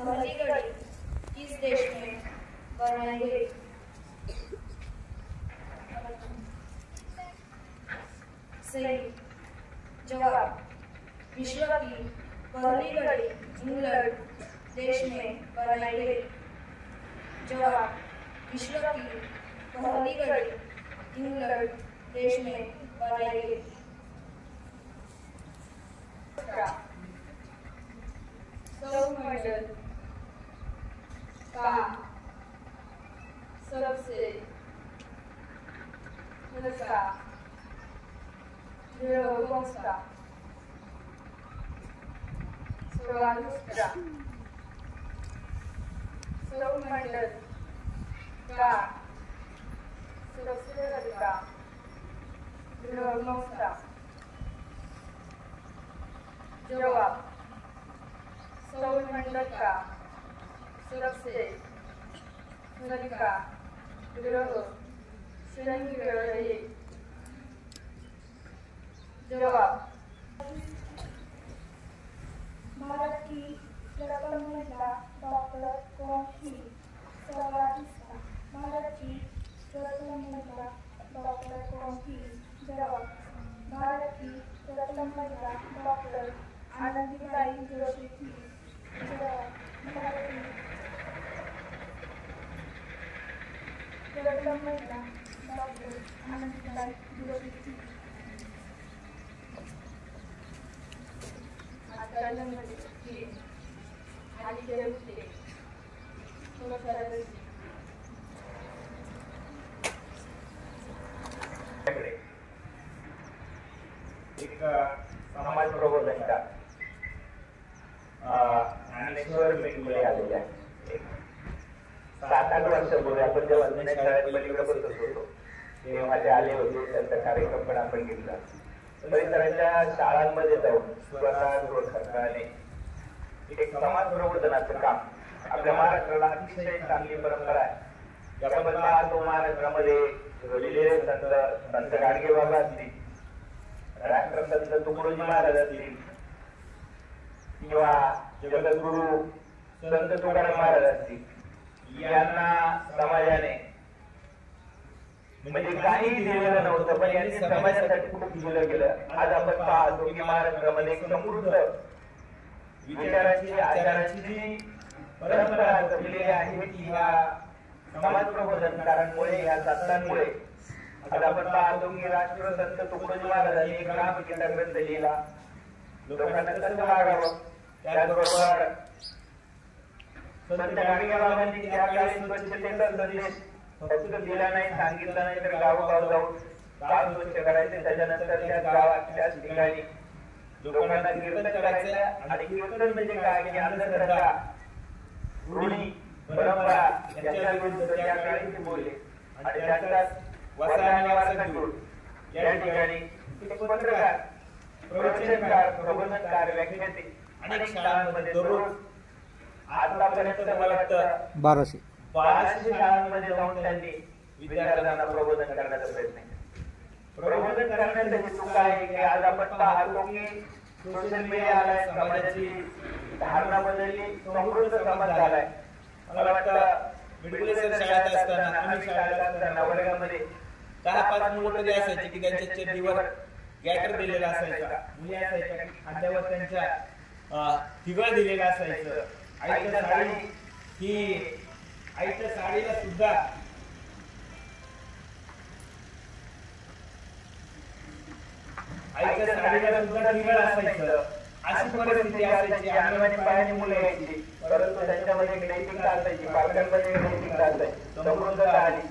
पहली घड़ी किस देश में बनाई गई? सही जवाब, विश्व की पहली घड़ी इंग्लैंड देश में बनाई गई। जवाब, विश्व की पहली घड़ी इंग्लैंड देश में बनाई गई। सौरमंडल का सबसे हल्का ग्रह कौन सा? सवाल दूसरा, सौरमंडल का सबसे हल्का ग्रह कौन सा? जवाब, सौरमंडल का सबसे हल्का ग्रह शनि ग्रह है। जवाब, भारत की प्रथम महिला डॉक्टर कौन थी? सवाल तीसरा, भारत की प्रथम महिला डॉक्टर कौन थी? जवाब, भारत की प्रथम महिला डॉक्टर आनंदीबाई जोशी थी। जवाब, भारत की प्रथम महिला डॉक्टर आनंदीबाई जोशी थी। एक समाज प्रबोधनकार ज्ञानेश्वर मेघुले आलेले आहे। 7-8 वर्षापूर्वी आपण जेव्हा जुन्या शाळेत पलीकडे बसत होतो तेव्हा ते आले होते। त्यांचा कार्यक्रम पण आपण घेतला। परिसराच्या शाळांमध्ये जाऊन स्वतः खर्चाने एक समाज प्रबोधनाचं काम आपल्या महाराष्ट्राला अतिशय चांगली परंपरा आहे। याबद्दल तो महाराष्ट्रामध्ये लिहिलेले संत गाडगे बाबा असतील, राष्ट्रसंत तुकडोजी महाराज असतील किंवा जगद्गुरु संत तुकाराम महाराज असतील, यांना समाजाने म्हणजे काही दिलेलं नव्हतं, पण यांनी समाजासाठी खूप दिलं गेलं। आज आपण पाहतो की महाराष्ट्रामध्ये एक समृद्ध विचाराची आचाराची जी परंपरा जपलेली आहे ती ह्या समाज प्रबोधनकारांमुळे, या संतांमुळे। आज आपण पाहतो की राष्ट्रसंत तुकडोजी महाराजांनी एक ग्रामगीता ग्रंथ लिहिला, लोकांना कसं वागावं। त्याचबरोबर संत गाडगे बाबांनी त्या काळी स्वच्छतेचा संदेश फक्त दिला नाही, सांगितलं नाही, तर गावोगाव जाऊन गाव स्वच्छ करायचे। त्याच्यानंतर त्या गावात त्याच ठिकाणी लोकांना कीर्तन करायचं। आणि कीर्तन म्हणजे काय की अंधश्रद्धा, रूढी, परंपरा यांच्या विरुद्ध त्या काळी ते बोलले। आणि त्याचाच वसा निवारक करून या ठिकाणी एक पत्रकार, प्रवचनकार, प्रबोधनकार, व्याख्याते अनेक शाळांमध्ये दररोज आतापर्यंत मला वाटतं 1200 शाळांमध्ये जाऊन त्यांनी विद्यार्थ्यांना प्रबोधन करण्याचा प्रयत्न केला। प्रबोधन करण्याचा हेतू काय आहे की आज आपण पाहतो की सोशल मीडिया आलाय, समाजाची धारणा बदलली, समृद्ध समाज झालाय। मला वाटतं मेघुले सर शाळेत असताना, आम्ही शाळेत असताना वर्गामध्ये 10-5 मुलं कधी असायची की त्यांच्या चड्डीवर गॅटर दिलेला असायचा, मुली असायच्या खांद्यावर त्यांच्या तिगळ दिलेलं असायचं। आईच्या साडीला सुद्धा तिगळ असायचं। अशी परिस्थिती असायची। अंगणवाडी पायाची मुलं यायची, परंतु त्यांच्यामध्ये नैतिकता असायची, पालकांमध्ये नैतिकता असायची, समृद्धता आली।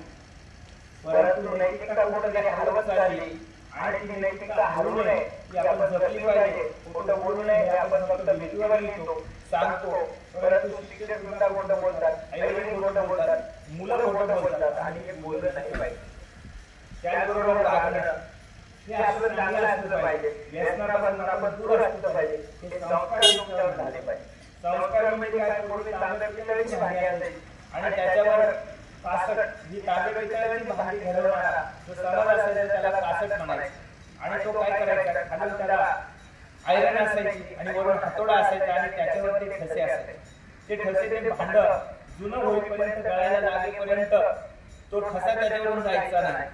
परंतु नैतिकता कुठेतरी हरवत चालली आणि ती नैतिकता हरवू नये ही आपण जपली पाहिजे। खोटं बोलू नये हे आपण फक्त भीतीवर लिहितो, सांगतो, परंतु शिक्षक सुद्धा खोटं बोलतात, आई-वडील खोटं बोलतात, मुलं खोटं बोलतात आणि हे बोललं नाही पाहिजे। त्याचबरोबर वागणं हे आपलं चांगलं असलं पाहिजे, व्यसनापासून आपण दूर असलं पाहिजे, हे संस्कार युक्त झाले पाहिजे। संस्कार म्हणजे काय, पूर्वी तांब्या पितळेची भांडी असायची आणि त्याच्यावर 65 जी तांब्या पितळेची भांडी घडवणारा जो समाज असायचा त्याला 65 म्हणायचे। आणि तो काय करायचा, खालून त्याला आयरन असायची आणि वरून हातोडा असायचा आणि त्याच्यावर ते ठसे असायचे। ते ठसेचे भांड जुनं होईपर्यंत गळायला लागेपर्यंत तो ठसा त्याच्यावरून जायचा नाही.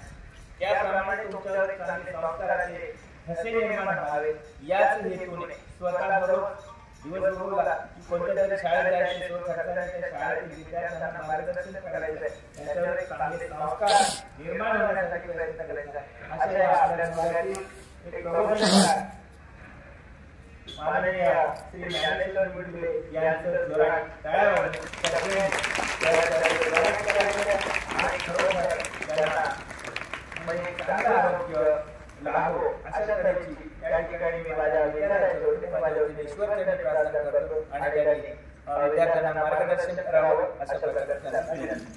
त्याप्रमाणे तुमच्यावर चांगले संस्काराचे ठसे निर्माण व्हावे याच हेतूने स्वतः दररोज दिवस उगवला की कोणत्या तरी शाळेत जायचे, तो ठरताना त्या शाळेतील विद्यार्थ्यांना मार्गदर्शन करायचं, त्यांच्यावर चांगले संस्कार निर्माण होण्यासाठी प्रयत्न करायचा. अशा या आपल्या समाजातील एक प्रबोधनकार माननीय श्री ज्ञानेश्वर मुंडे यांचं जोरात टाळ्या वाजवून आणि खरोखर त्यांना चांगलं आरोग्य लाभो अशा तऱ्हेची या ठिकाणी मी माझ्या विद्यार्थ्यांच्या माझ्या ईश्वरचरणी प्रार्थना करतो आणि त्यांनी विद्यार्थ्यांना मार्गदर्शन करावं अशा प्रकारे त्यांना विनंती.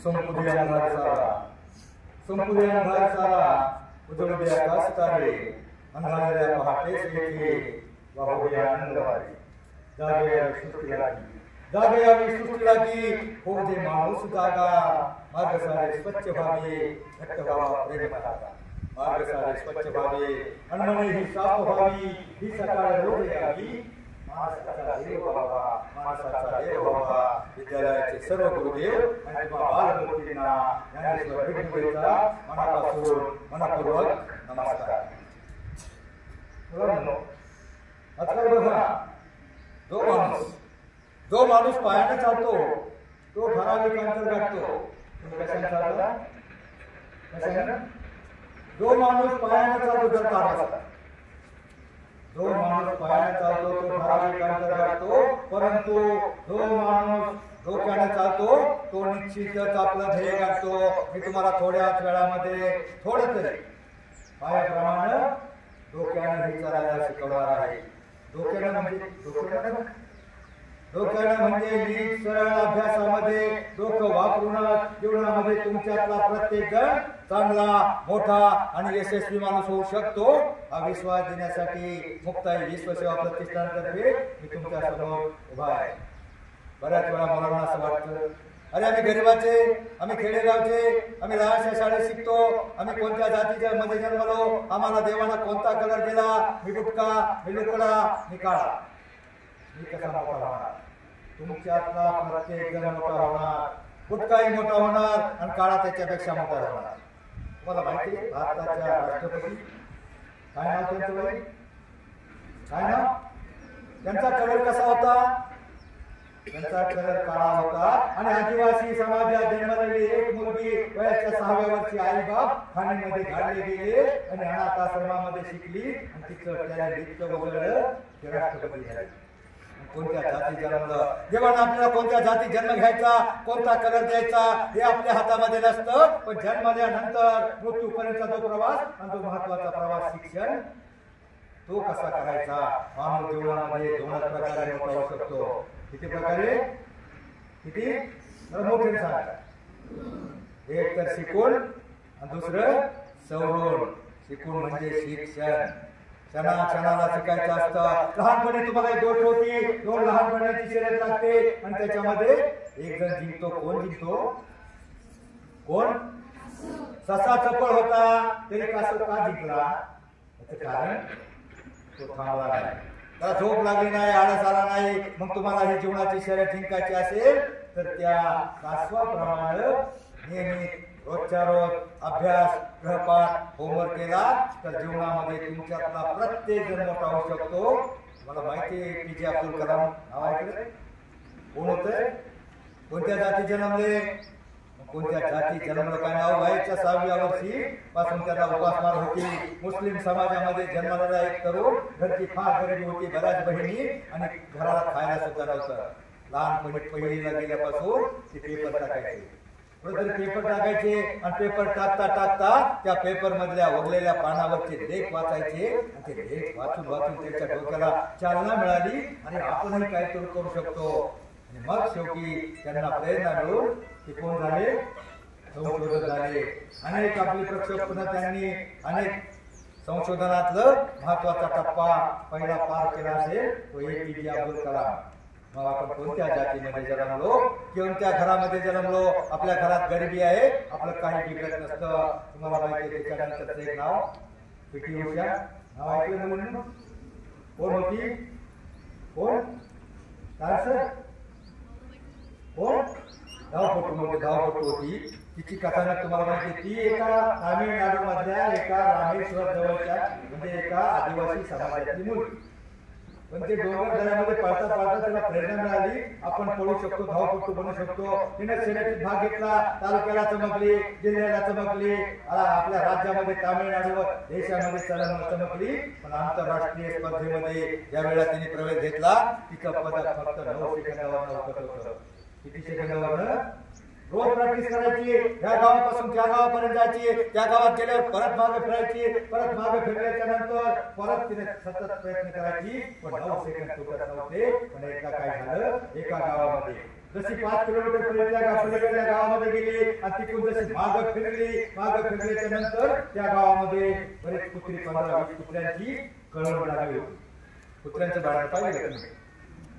संपूर्ण अंधार सारा उजळले आकाश तारे अंधारल्या पहाटेच येथे वाहुया आनंदवारी जागे सृष्टीला की होऊ दे माणूस जागा मार्ग सारे स्वच्छ व्हावे घट्ट व्हावा प्रेम धागा मार्ग सारे स्वच्छ व्हावे अनमने ही साफ व्हावी ही सकाळ रोज यावी माणसाचा देव बाबा विद्यालयाचे सर्व गुरुदेव आणि बालमूर्तींना ज्ञानेश्वर विठुरेचा मनापूर्वक नमस्कार. मुलांनो, आजकाल बघा, जो माणूस पायाने चालतो तो ठराविक अंतर गाठतो. कशाने चालला? जो माणूस पायाने चालतो तर चालला, जो माणूस पायाने चालतो तो ठराविक अंतर गाठतो, परंतु जो माणूस डोक्याने चालतो तो निश्चितच आपलं ध्येय गाठतो. मी तुम्हाला थोड्याच वेळामध्ये थोडं तरी पायाप्रमाणे डोक्याने हे चालायला शिकवणार आहे. डोक्यानं म्हणजे नीट सरळ अभ्यासामध्ये डोकं वापरून जीवनामध्ये तुमच्यातला प्रत्येक जण चांगला, मोठा आणि यशस्वी माणूस होऊ शकतो हा विश्वास देण्यासाठी मुक्ताई विश्वसेवा प्रतिष्ठानतर्फे मी तुमच्या समोर उभा आहे. बऱ्याच वेळा मुलांना असं वाटतं, अरे आम्ही गरीबाचे, आम्ही खेडेगावचे, आम्ही लहानशा शाळेत शिकतो, आम्ही कोणत्या जातीच्या मध्ये जन्मलो, आम्हाला देवाला कोणता कलर दिला, मी गुटका, मी लुकडा, मी काळा, मी कसा मोठा होणार? तुमच्यातला प्रत्येक जण मोठा होणार, गुटकाही मोठा होणार आणि काळा त्याच्यापेक्षा मोठा होणार. तुम्हाला माहिती आहे भारताच्या राष्ट्रपती काय नाव त्यांचं? काय नाव त्यांचा? कलर कसा होता? त्यांचा कलर काळा होता आणि आदिवासी समाजात जन्मलेली एक मुलगी वयाच्या 6व्या वर्षी आई बाप खाणीमध्ये गाडले गेले आणि अनाथ आश्रमामध्ये शिकली आणि तिचं त्याला इतकं वगळलं ते राष्ट्रपती झाले. कोणत्या जाती जन्मलं? जेव्हा आपल्याला कोणत्या जाती जन्म घ्यायचा, कोणता कलर द्यायचा हे आपल्या हातामध्ये नसतं, पण जन्मल्यानंतर मृत्यूपर्यंतचा जो प्रवास आणि तो महत्वाचा प्रवास शिक्षण तो कसा करायचा. मानव जीवनामध्ये दोनच प्रकारे मोठा होऊ शकतो. किती प्रकारे? किती? मोठे सांगा. एक तर शिकून आणि दुसरं सवरून. शिकून म्हणजे शिक्षण, क्षणाला शिकायचं असतं. लहानपणी तुम्हाला एक गोष्ट होती, दोन लहानपणाची शर्यत लागते आणि त्याच्यामध्ये एक जण जिंकतो. कोण जिंकतो? कोण? ससा चपळ होता तरी कासव का जिंकला? याचं कारण तो थांबला नाही, त्याला झोप लागली नाही, आळस आला नाही. मग तुम्हाला ही जीवनाची शर्यत जिंकायची असेल तर त्या कासवाप्रमाणे नेहमी रोजच्या रोज अभ्यास, गृहपाठ, होमवर्क केला तर जीवनामध्ये तुमच्यातला प्रत्येक जण मोठा होऊ शकतो. मला माहिती आहे पीजे अब्दुल कलाम नाव ऐकलं? कोण होतं? कोणत्या जाती जन्मले? कोणत्या जाती जन्मलं? काय नाव? वयाच्या 6व्या वर्षी पासून त्याला उपासमार होती. मुस्लिम समाजामध्ये जन्मलेला एक तरुण, घरची फार गरिबी होती, बऱ्याच बहिणी आणि घराला खायला सुद्धा नव्हतं. लहानपणी पहिलीला गेल्यापासून ते पेपर टाकायचे, पेपर टाकायचे आणि पेपर टाकता त्या पेपर मधल्या उरलेल्या पानावरचे लेख वाचायचे आणि ते लेख वाचून त्यांच्या डोक्याला चालना मिळाली आणि आपणही काहीतरी करू शकतो. आणि मग शेवटी त्यांना प्रेरणा मिळून ते कोण झाले? संशोधक झाले. अनेक आपली प्रक्षेपण त्यांनी अनेक संशोधनातलं महत्वाचा टप्पा पहिला पार केला असेल तो APJ अब्दुल कलाम. मग आपण कोणत्या जातीमध्ये जन्मलो, कोणत्या घरामध्ये जन्मलो, आपल्या घरात गरिबी आहे, आपलं काही बिघडत नसतं. तुम्हाला माहिती आहे त्याच्यानंतरचं एक नाव पीटी उषा, नाव ऐकलं ना म्हणून? कोण होती? कोण? काय सर? कोण? धावपटू होती. तिची कथानक तुम्हाला माहिती, ती एका तामिळनाडू मधल्या एका रामेश्वर जवळच्या म्हणजे एका आदिवासी समाजातली मुलगी. पण ते डोंगर दऱ्यामध्ये पळता पळता त्याला प्रेरणा मिळाली, आपण पळू शकतो, धावपटू बनू शकतो. तिने शर्यतीत भाग घेतला, तालुक्याला चमकली, जिल्ह्याला चमकली, आपल्या राज्यामध्ये तामिळनाडू देशामध्ये चमकली. पण आंतरराष्ट्रीय स्पर्धेमध्ये ज्या वेळेला तिने प्रवेश घेतला, तिचं पदक फक्त 9 सेकंदावर नव्हतं होतं. किती सेकंदावर? रोज प्रॅक्टिस करायची, या गावापासून त्या गावापर्यंत जायची, त्या गावात गेल्यावर परत मागे फिरायची, परत मागे फिरल्याच्या नंतर परत तिने सतत प्रयत्न करायची. पण 9 सेकंद तुटत नव्हते. पण एकदा काय झालं, एका गावामध्ये जशी 5 किलोमीटर पलीकडल्या गावामध्ये गेली आणि तिकडून जशी मागे फिरल्याच्या नंतर त्या गावामध्ये बरेच कुत्री 15-20 कुत्र्यांची कळवळ लागली होती. कुत्र्यांचं बाळ पाहिजे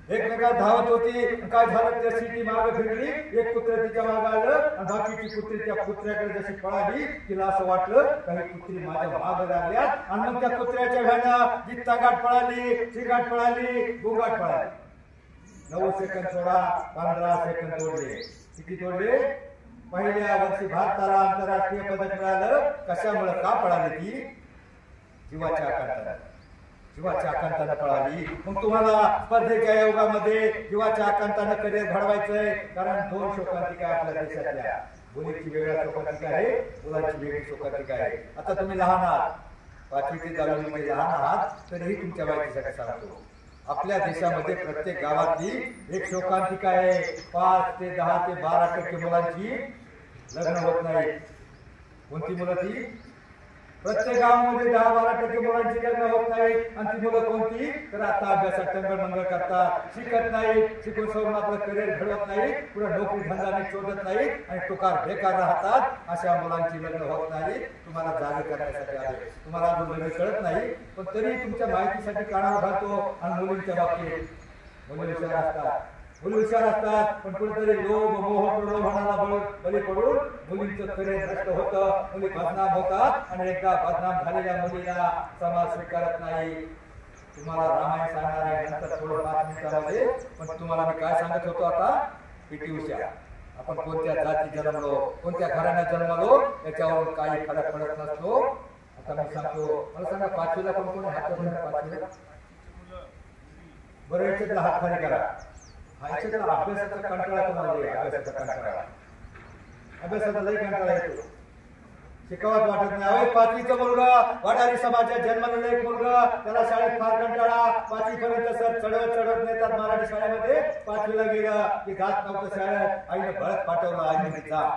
एकमेकात धावत होती. काय झालं, त्या सिटी मागे फिरली, एक कुत्रे तिच्या मागे आलं आणि बाकीची कुत्री त्या कुत्र्याकडे जशी पळाली, तिला असं वाटलं काही कुत्री माझ्या मागे लागल्यात. आणि मग त्या कुत्र्याच्या व्यानं जी तगाट पळाली, चिगाट पळाली, गुंगाट पळाली. 9 सेकंद सोडा, 15 सेकंद तोडले. किती तोडले? पहिल्या वर्षी भारताला आंतरराष्ट्रीय पदक मिळालं. कशामुळे? का पळाली ती? जीवाच्या आकांतानं पळाली. मग तुम्हाला स्पर्धेच्या योगामध्ये जीवाच्या आकांतानं करिअर घडवायचंय. कारण 2 शोकांतिका आपल्या देशातल्या, मुलीची वेगळ्या शोकांतिका आहे, मुलांची वेगळी शोकांतिका आहे. आता तुम्ही लहान आहात, 5वी ते 10वी मध्ये लहान आहात, तरीही तुमच्या माहितीसाठी सांगतो, आपल्या देशामध्ये प्रत्येक गावातली एक शोकांतिका आहे. 5 ते 10 ते 12% मुलांची लग्न होत नाही. कोणती मुलं ती? प्रत्येक गावामध्ये 10-12% मुलांची लग्न होत नाही. आणि ती मुलं कोणती? तर आता अभ्यासात टंगळमंगळ करतात, शिकत नाही, शिकून सोडून आपलं करिअर घडवत नाही, पुढे नोकरी धंदा शोधत नाही आणि टुकार बेकार राहतात. अशा मुलांची लग्न होत नाही. तुम्हाला जागे करण्यासाठी आले, तुम्हाला अजून लग्न कळत नाही, पण तरी तुमच्या माहितीसाठी कानावर घालतो. आणि मुलींच्या बाबतीत मुली हुशार असतात, पण कुठेतरी लोभ मोह प्रलोभनाला बळी पडून मुलींचं करिअर नष्ट होतं, मुली बदनाम होतात. आणि एकदा बदनाम झालेल्या मुलीला समाज स्वीकारत नाही. तुम्हाला रामायण सांगणार आहे नंतर थोडं 5 मिनिटांमध्ये. पण तुम्हाला मी काय सांगत होतो आता, पीटी उषा, आपण कोणत्या जाती जन्मलो, कोणत्या घराण्यात जन्मलो याच्यावरून काही फरक पडत नसतो. आता मी सांगतो, मला सांगा 5वीला कोण हात धरणार? 5वीला बरं, याच्यातला हात खाली करा. ह्याच्यातला अभ्यासाचा कंटाळा तुम्हाला अभ्यासाचा लई कंटाळा येतो, शिकावत वाटत नाही. 5वीचा मुलगा, वडारी समाजात जन्मलेला एक मुलगा, त्याला शाळेत फार कंटाळा. 5वी पर्यंत सर चढवत नेतात मराठी शाळेमध्ये. 5वीला गेलं की जात नव्हतं शाळेत, आईने बळत पाठवलं, आईने जा.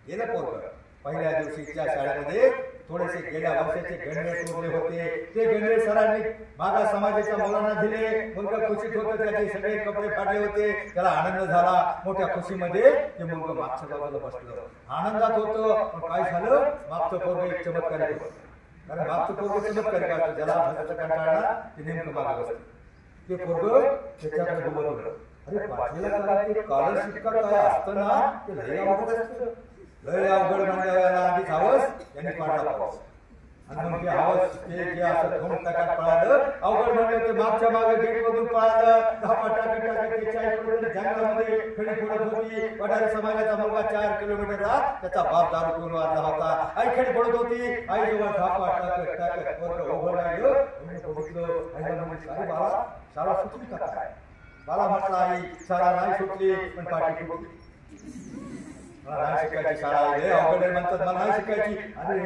गेलं पोरगं. पहिल्या दिवशीच्या शाळेमध्ये थोडेसे गेल्या वर्षाचे गणवेश तोडले होते. ते गणवेश सरांनी मागा समाजाच्या मुलांना दिले. मुलगा खुशीत होतं, त्याचे सगळे कपडे फाडले होते. त्याला आनंद झाला. मोठ्या खुशीमध्ये ते मुलगा मागच्या बाजूला बसलं, आनंदात होतं. पण काय झालं, मागचं पोरगं एक चमत्कारी होतं. कारण मागचं पोरगं चमत्कारी असतं, ज्याला अभ्यासाचा कंटाळा ते नेमकं मागं बसतं. ते पोरगं त्याच्याकडे बघत होतं. अरे 5वीला स्कॉलरशिप का काय असतं ना, ते लय अवघड असतं. लय अवघड म्हणजे आधी हवस यांनी पाडला पाऊस. आणि मग ते हवस ते जे असं धोम टाकात पळालं, अवघड म्हणजे ते मागच्या मागे गेट मधून पळालं. धापा टाकत ते 40 किलोमीटर जंगलामध्ये खडी फोडत होती. वडारी समाजाचा मुलगा 4 किलोमीटरला, त्याचा बाप दारू पिऊन वाढला होता. आई खडी फोडत होती. आई जेव्हा धापा टाकत पोरगं उभं राहिलं, बघितलं. आईला म्हणजे अरे बाळा, शाळा सुटली का काय? बाळा म्हटलं, आई शाळा नाही सुटली, पण पाठी फुटली. मला नाही शिकायची शाळा आहे, अवघड म्हणतात, मला नाही शिकायची. अरे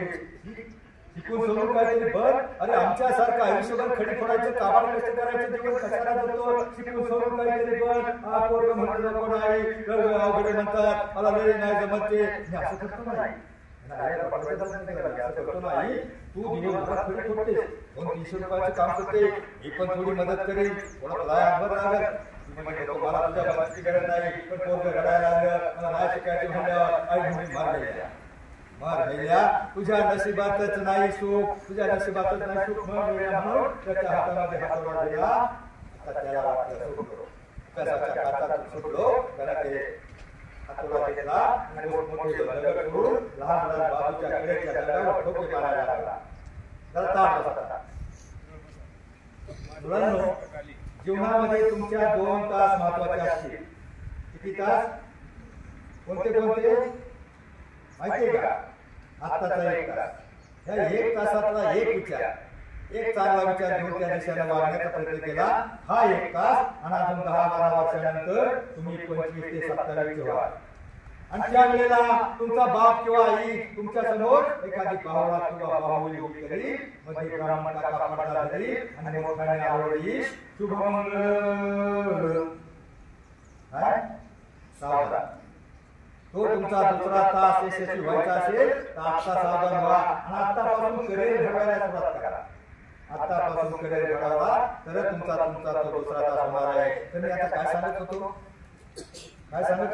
शिकून सोडून काहीतरी बघ. अरे आमच्यासारखं आयुष्यभर खडी फोडायचं, काबाड कष्ट करायचं दिवस कशाला जातो? शिकून सोडून काहीतरी बघ. हा पोरगं म्हटलं कोण आहे, अवघड म्हणतात, मला लय नाही जमत ते. मी असं करतो नाही, असं करतो नाही. तू दिवसभरात खडी फोडतेस, 200-300 रुपयाचं काम करते, मी पण थोडी मदत करेन, थोडं हातभर लागेल. मला तुझ्या बाबतीची गरज नाही, पण पोरगं घडायला लागलं, मला नाही शिकायचं म्हणलं. आई म्हणून मार गेल्या, तुझ्या नशिबातच नाही सुख, तुझ्या नशिबातच नाही सुख म्हणून त्याच्या हातामध्ये हात दिला. आता त्याला वाटलं अभ्यासाच्या काचातून सुटलो त्याला ते हातोडा घेतला आणि मोठमोठे दगड करून लहान लहान बाजूच्या कडेच्या दगडावर ठोके मारायला लागला. त्याला ताण बसला. मुलांनो, जीवनामध्ये तुमच्या 2 तास महत्वाचे असतील. किती तास? कोणते कोणते माहितीये का? आत्ताचा 1 तास. या 1 तासातला एक विचार, एक चांगला विचार घेऊन त्या दिशेने वागण्याचा प्रयत्न केला. हा 1 तास आणि अजून 10-12 वर्षानंतर तुम्ही 25 ते 27 व्हाल. आणि त्या वेळेला तुमचा बाप किंवा आई तुमच्या समोर एखादी पाहुणा किंवा पाहुणी उभी करी, मध्ये ब्राह्मण काका पडदा धरी आणि मोठ्याने आवडली शुभमंगल. सावधान. तो तुमचा 2रा तास यशस्वी व्हायचा असेल तर आता सावधान व्हा आणि आतापासून करिअर घडवायला सुरुवात करा. आतापासून करिअर घडवा तर तुमचा तो 2रा तास होणार आहे. तर मी आता काय सांगत होतो? काय झालं?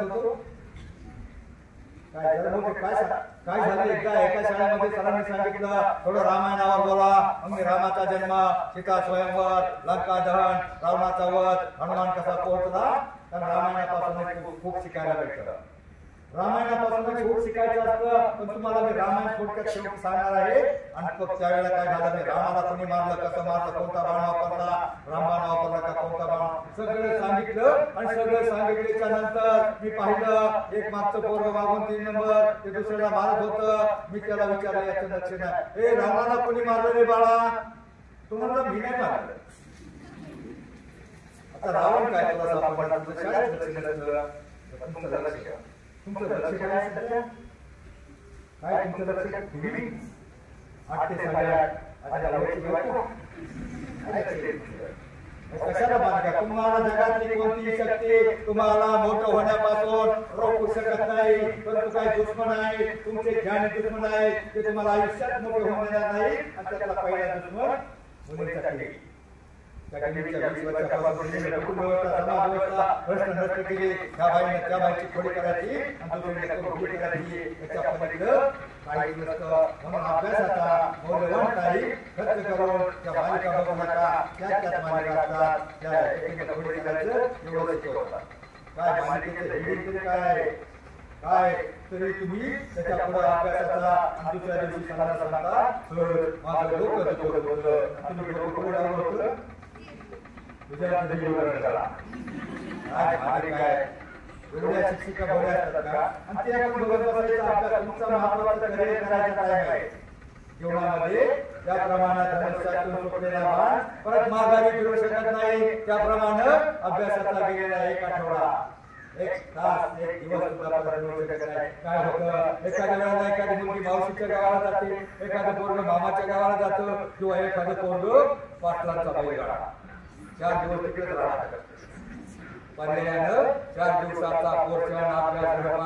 एका शाळेमध्ये सरांनी सांगितलं थोडं रामायणावर बोला. मग मी रामाचा जन्म, सीता स्वयंवर, लंका दहन, रावणाचा वध, हनुमान कसा पोहोचला. कारण रामायणापासून खूप शिकायला भेटतं. रामायणापासून खूप शिकायचं असतं. पण तुम्हाला मी रामायण थोडक्यात शेवटी सांगणार आहे. आणि त्यावेळेला काय झालं, मी रामाला कोणी मारलं, कसं मारलं, कोणता बाण वापरला, रामबाण वापरला का कोणता बाण, सगळं सांगितलं. आणि सगळं सांगितल्याच्या नंतर मी पाहिलं एक मागचं पोरग मागून 3 नंबर ते दुसऱ्याला मारत होतं. मी त्याला विचारलं याचं लक्ष नाही. ए रामाला कोणी मारलं रे बाळा? तुम्हाला मी नाही मारलं. आता रावण काय तुला सापडला? तुझं शाळेत लक्ष नसलं. तुमचं लक्ष काय? तुमचं लक्ष काय असेल? काय तुमचं लक्ष? 8 ते 8:30 अशा लावायची बायको. कशाला बांधका? तुम्हाला जगातली कोणतीही शक्ती तुम्हाला मोठं होण्यापासून रोखू शकत नाही. परंतु काही दुश्मन आहे, तुमचे ज्ञान दुश्मन आहे, ते तुम्हाला आयुष्यात मोठे होऊ देणार नाही. आणि त्यातला पहिला दुश्मन मुलीचा केली. त्या केलीच्या 20 वर्षापासून समाज व्यवस्था भ्रष्ट नष्ट केली. त्या बाईची खोडी करायची आणि दुसरीकडे करायची. याच्या पलीकडं काही नसतं. म्हणून अभ्यासाचा मौल्यवान काही खर्च करून त्या बालिका बघू नका. त्याच मालिका असतात त्या एकीकडे खोडी करायचं एवढं शिकवतात. काय मालिकेचं हेडिंग तरी काय तरी तुम्ही त्याच्या पुढे अभ्यासाचा आणि दुसऱ्या दिवशी सांगता सर माझं डोकं दुखत होतं. तुम्ही डोकं पुढे लावलं होतं विद्यार्थी काय एवढ्या शिक्षिका बऱ्या असतात का? आणि ते आपण बघत बसायचा अभ्यास तुमचा महत्वाचा करिअर करायचा टाइम आहे. जीवनामध्ये ज्या प्रमाणात धनुष्यातून सुटलेला बाण परत माघारी फिरू शकत नाही, त्याप्रमाणे अभ्यासाचा गेलेला 1 आठवडा, 1 तास, 1 दिवस सुद्धा परत मिळू शकत नाही. काय होतं, एखाद्या वेळेला एखादी मुलगी मावशीच्या गावाला जाते, एखादं पोरग मामाच्या गावाला जातं किंवा एखादं पोरग पाटलांचा बैलगाडा. 4 दिवस तिकडेच राहतात. पर्यायानं 4 दिवसाचा पोर्शन अभ्यास सगळ्या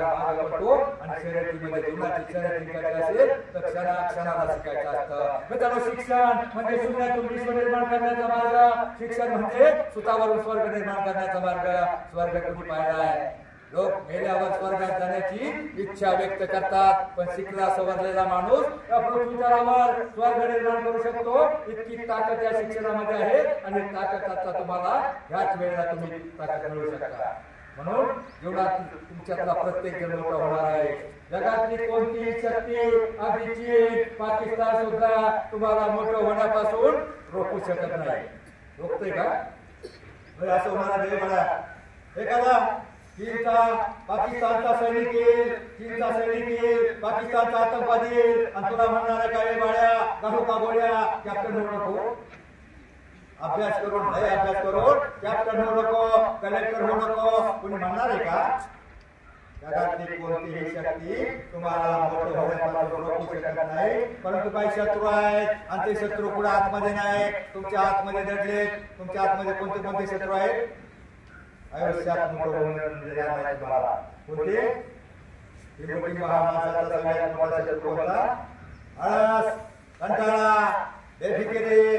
मागे पडतो आणि शर्यतीमध्ये जीवनाची शर्यत जिंकायची असेल तर क्षणाला शिकायचं असतं. मित्रांनो, शिक्षण म्हणजे शून्यातून विश्व निर्माण करण्याचा मार्ग. शिक्षण म्हणजे सुतावरून स्वर्ग निर्माण करण्याचा मार्ग. स्वर्ग कुठे पाहिलाय? लोक मेल्यावर स्वर्गात जाण्याची इच्छा व्यक्त करतात, पण शिकला सवरलेला माणूस या पृथ्वीतलावर स्वर्ग निर्माण करू शकतो. इतकी ताकद या शिक्षणामध्ये आहे आणि ताकद तुम्हाला ह्याच वेळेला तुम्ही ताकद मिळवू शकता. म्हणून जीवनात तुमच्यातला प्रत्येक जण मोठा होणार आहे. जगातली कोणतीही शक्ती, अगदी चीन, पाकिस्तान सुद्धा तुम्हाला मोठं होण्यापासून रोखू शकत नाही. रोखते का? असं होणार आहे बघा. एखादा पाकिस्तानचा सैनिक येईल, चीनचा सैनिक येईल, पाकिस्तानचा आतंकवादी येईल आणि तुला म्हणणार काय बाळ्या घालू का गोळ्या, कॅप्टन होऊ नको. अभ्यास करून कॅप्टन होऊ नको, कलेक्टर होऊ नको. कोणी म्हणणार आहे का? जगातली कोणतीही शक्ती तुम्हाला मोठं होण्यापासून रोखू शकत नाही. परंतु काही शत्रू आहेत आणि ते शत्रू पुढे आतमध्ये नाही, तुमच्या आतमध्ये दडले. तुमच्या आतमध्ये कोणते शत्रू आहेत? आयुष्यात मोठं होऊन देणार नाही तुम्हाला. कोणते? महामाणसाचा सगळ्यात मोठा शत्रू होता आळस, कंटाळा, बेफिकिरी.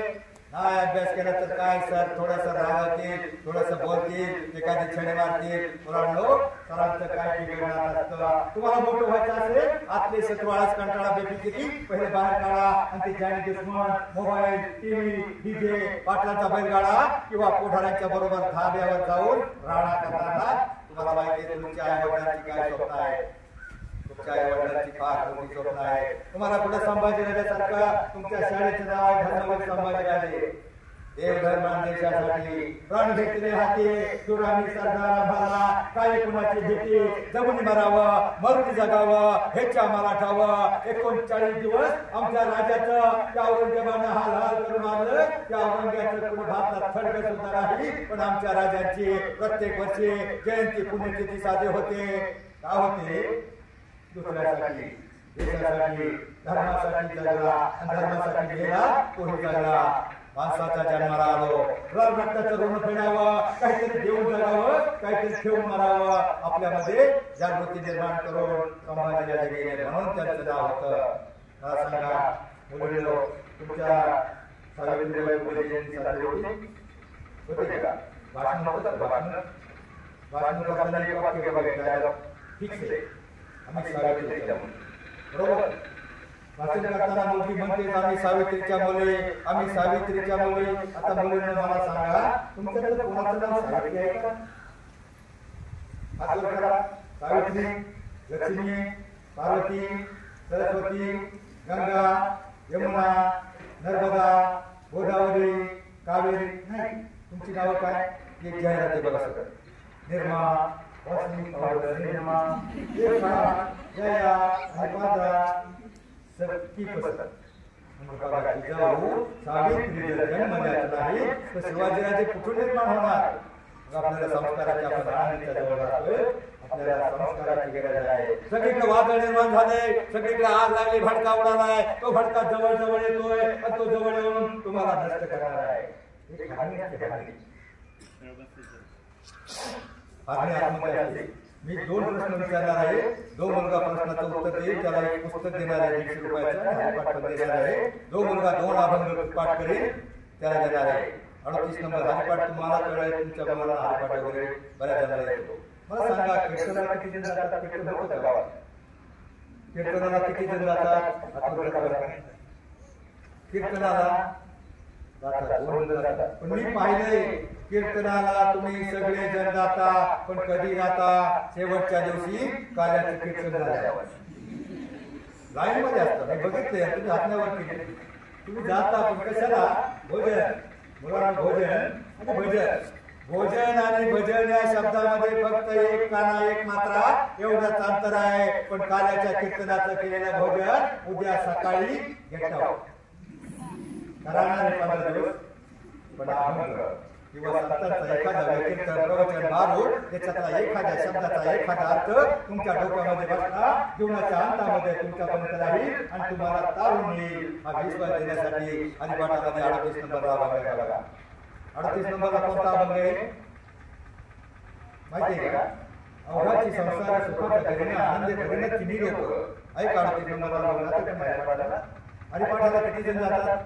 नाही अभ्यास केला तर काय सर थोडंसं राहतील, थोडंसं बोलतील, एखादी छडी मारतील. मुलांनो, सरांचं काय बिघडणार असतं. तुम्हाला मोठं व्हायचं असेल आतले सतवाळाच कंटाळा बेफिकिरी पहिले बाहेर काढा आणि ते जाणी दुश्मन मोबाईल टीव्ही डीजे पाटलांचा बैलगाडा किंवा कोठाऱ्यांच्या बरोबर धाब्यावर जाऊन राणा करताना तुम्हाला माहिती आहे तुमच्या आई वडिलांची काय स्वप्न आहे. तुमच्या आई वडिलांची फार मोठी स्वप्न आहे. तुम्हाला पुढे संभाजीराजासारखा तुमच्या शाळेचं नाव आहे धर्मवीर संभाजीराजे. देवधर्म देशासाठी प्राण घेतले हाती सुरामी सरदार आम्हाला काय कुणाची भीती जगून मरावं मरून जगावं हेच आम्हाला ठावं. 39 दिवस आमच्या राजाचं त्या औरंगजेबानं हाल हाल करून आणलं. त्या औरंगजेबाचं कुणी भारतात खडग सुद्धा नाही. पण आमच्या राजांची प्रत्येक वर्षी जयंती पुण्यतिथी साधे होते. का होते? दुसऱ्यासाठी देशासाठी धर्मासाठी जगला आणि धर्मासाठी गेला तोही जगला. माणसाच्या जन्माला आलो रक्ताचं ऋण फेडावं काहीतरी देऊन जगावं काहीतरी ठेवून मारावं आपल्यामध्ये जागृती निर्माण करून संभाजीराजे गेले म्हणून त्यांचं नाव होतं. मला सांगा मुलींनो तुमच्या सावित्रीबाई फुले जयंती साजरी होते का? भाषण होतं भाषण करताना एक वाक्य बघायचं ठीक आहे आम्ही सावित्रीच्या मुली बरोबर. भाषण करताना मुलगी म्हणते आम्ही सावित्रीच्या मुली आम्ही सावित्रीच्या मुली. आता मुलींना मला सांगा तुमच्याकडे कोणाचं नाव सावित्री आहे का? हात वर करा. सावित्री लक्ष्मी पार्वती सरस्वती गंगा यमुना नर्मदा गोदावरी कावेरी नाही. तुमची नावं काय? एक जाहिरात आहे बघा सगळं. निर्मा वॉशिंग पावडर निर्मा जया हरपादा की पसंत सावित्री जन्म नाही तर शिवाजीराजे कुठून निर्माण होणार? आपल्याला संस्काराची आपण राहण्याच्या जवळ राहतोय. आपल्याला संस्काराची गरज आहे. सगळीकडे वादळ निर्माण झाले सगळीकडे आग लागली भडका उडालाय. तो भडका जवळ जवळ येतोय आणि तो जवळ येऊन तुम्हाला नष्ट करणार आहे. मी 2 प्रश्न विचारणार आहे. 2 मुलगा प्रश्नाचं उत्तर देईल त्याला एक पुस्तक देणार आहे 150 रुपयाचं हरिपाठ पण देणार आहे. 2 मुलगा 2 अभंग पाठ करेल त्याला देणार आहे. 38 नंबर हरिपाठ तुम्हाला कळेल तुमच्या मुलाला हरिपाठ वगैरे बऱ्याच जणांना येतो. मला सांगा कीर्तनाला किती जण जातात? कीर्तन होतं गावात कीर्तनाला किती जण जातात? कीर्तनाला जातात 2 जण जातात. पण मी पाहिलंय कीर्तनाला तुम्ही सगळे जण जाता पण कधी जाता? शेवटच्या दिवशी काल्याचं कीर्तन झाल्यावर लाईन मध्ये असतं. मी बघितलंय तुम्ही हातण्यावर केले तुम्ही जाता पण कशाला? भोजन मुलांना भोजन आणि भजन. भोजन आणि भजन या शब्दामध्ये फक्त एक काना एक मात्रा एवढंच अंतर आहे. पण काल्याच्या कीर्तनाचं केलेलं भोजन उद्या सकाळी घेताव करणार 15 दिवस. पण अभंग किंवा संतांचा एखादा कीर्तन प्रवचन मारून त्याच्यातला एखाद्या शब्दाचा एखादा अर्थ तुमच्या डोक्यामध्ये बसला जीवनाच्या अंतामध्ये तुमच्यापर्यंत राहील आणि तुम्हाला तारून येईल. हा विश्वास देण्यासाठी हरिपाठामध्ये 38 नंबरला अभंग आहे बघा. 38 नंबरला कोणता अभंग आहे माहिती आहे का? अवघाची संसार सुखाचा करीने आनंद करीने तिन्ही लोक ऐका. 38 नंबरला हरिपाठाला किती जण जातात?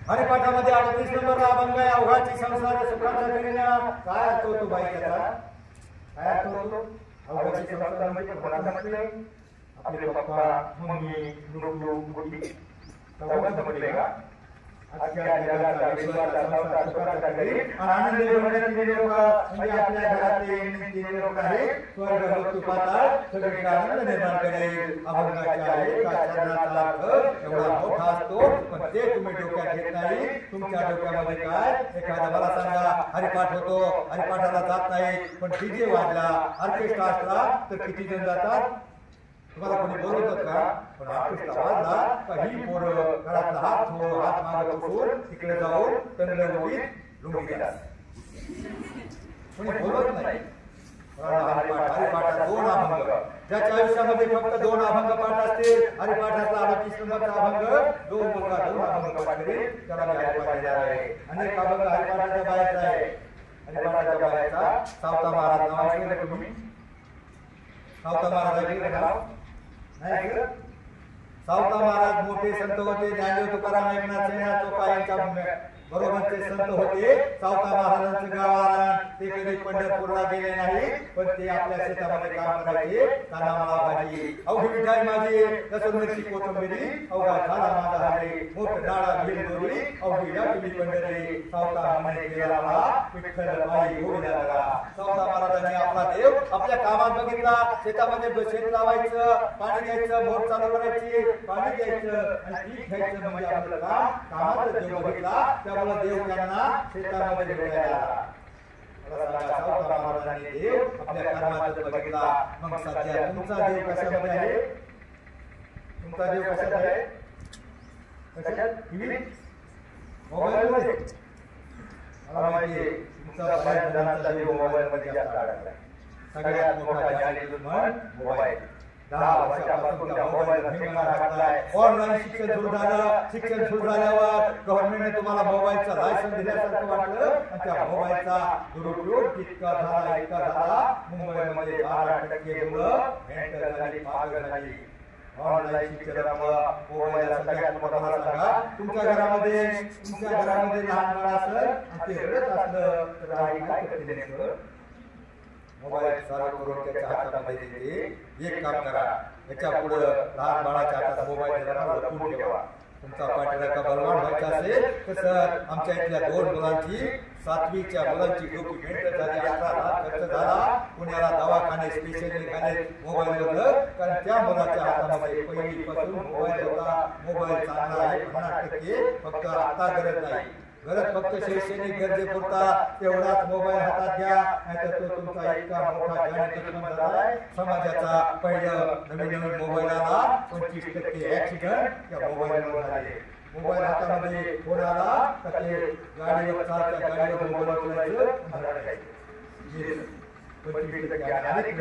हरिपाठामध्ये 38 नंबरला अभंग आहे अवघाची संसार सुखाचा करीने. काय अर्थ होतो बाई त्याचा? काय अर्थ होतो? अवघाची संसार म्हणजे कोणाला म्हटलंय? आपले पप्पा मम्मी लुडू गुड्डी चौघांचं म्हटलंय का? आजच्या जगाचा विश्वाचा संसार सुखाचा करी आनंद होण्याची लोक म्हणजे आपल्या घरातले तीन लोक आहे. स्वर्ग मृत्यू पाताळ सगळीकडे आनंद निर्माण करेल. अभंगाच्या एका शब्दाचा अर्थ एवढा मोठा असतो पण ते तुम्ही डोक्यात घेत नाही. तुमच्या डोक्यामध्ये काय? एखादा मला सांगा हरिपाठ होतो हरिपाठाला जात नाही पण डीजे वाजला ऑर्केस्ट्रा असला तर किती जण जातात? तुम्हाला कोणी बोलवतात का? पण ऑर्केस्ट्रा वाजला काही पोरं घरातला हात मागं बसून तिकडे जाऊन तंगडीत लुंगी घेतात. कोणी बोलत नाही. हरिपाठात 2 अभंग ज्याच्या आयुष्यामध्ये फक्त 2 अभंग पाठ असतील. हरिपाठातला 38 नंबरचा अभंग 2 मुलगा 2 अभंग पाठ करेल त्याला मी हरिपाठ देणार आहे. अनेक अभंग हरिपाठाच्या बाहेरचा आहे. हरिपाठाच्या बाहेरचा सावता महाराज नाव ऐकलं का तुम्ही? सावता महाराज ऐकलं का? नाही ऐकलं? सावता महाराज मोठे संत होते. ज्ञानदेव तुकाराम एकनाथ सेना चोपा यांच्या बरोबरचे संत होते. सावता महाराजांचं गाव आरण ते कधी पंढरपूरला गेले नाही, पण ते आपल्या शेतामध्ये काम करायचे. काना मला भाजी अवघी मिठाई माझी, लसूण मिरची कोथिंबिरी अवघा झाला माझा हरी, मोठ डाळा घेऊन दोरी अवघी या पिली पंढरी, सावता म्हणे केला मला विठ्ठल बाई गोविंदा लगा. सावता महाराजांनी आपला देव आपल्या कामात बघितला. शेतामध्ये शेत लावायचं, पाणी द्यायचं, मोठ चालू करायची, पाणी द्यायचं आणि पीक घ्यायचं म्हणजे आपलं काम. कामात देव बघितला, त्यामुळे देव त्यांना शेतामध्ये भेटायला आला. सावता महाराजांनी देव आपल्या कर्मात बघितला. मग सध्या तुमचा देव कशामध्ये आहे? तुमचा देव कशात आहे? कशात? टीव्ही, मोबाईल मध्ये? मला माहिती तुमचा बऱ्याच जणांचा देव मोबाईल मध्ये जास्त अडकलाय. सगळ्यात मोठा जाली दुश्मन मोबाईल. 10 वर्षापासून त्या मोबाईलला ठिकाणा घातलाय. ऑनलाईन शिक्षण सुरू झालं. शिक्षण सुरू झाल्यावर गव्हर्नमेंटने तुम्हाला मोबाईलचं लायसन्स दिल्यासारखं वाटलं आणि त्या मोबाईलचा दुरुपयोग इतका झाला. मुंबईमध्ये 12% मुलं मेंटल झाली, पागल झाली. ऑनलाईन शिक्षणामुळं मोबाईलला सगळ्यात मोठा सांगा. तुमच्या घरामध्ये लहान बाळ असेल आणि ते रडत असलं तर आई काय करते नेमकं? मोबाईल चालू करून त्याच्या हातामध्ये देते. एक काम करा, याच्या पुढे लहान बाळाच्या हातात मोबाईल लपवून ठेवा. तुमचा पाठीराखा बलवान व्हायचा असेल तर आमच्या इथल्या 2 मुलांची 7वीच्या मुलांची डॉक्युमेंट झाली. 18 लाख खर्च झाला. पुण्याला दवाखाने स्पेशल निघाले मोबाईलवर, कारण त्या मुलाच्या हातामध्ये पहिलीपासून मोबाईल होता. मोबाईल चांगला आहे 50%, फक्त आता गरज नाही. गरज फक्त शैक्षणिक गरजेपुरता तेवढाच मोबाईल हातात घ्या, नाहीतर तो तुमचा इतका मोठा जाणी दुश्मन झालाय. समाजाचा पहिलं नवीन मोबाईल आला, 25% ऍक्सिडेंट त्या मोबाईलवर झाले. मोबाईल हातामध्ये फोन आला तर ते गाडीवर चालत्या गाडीवर मोबाईल उचलायचं, 25% अनेक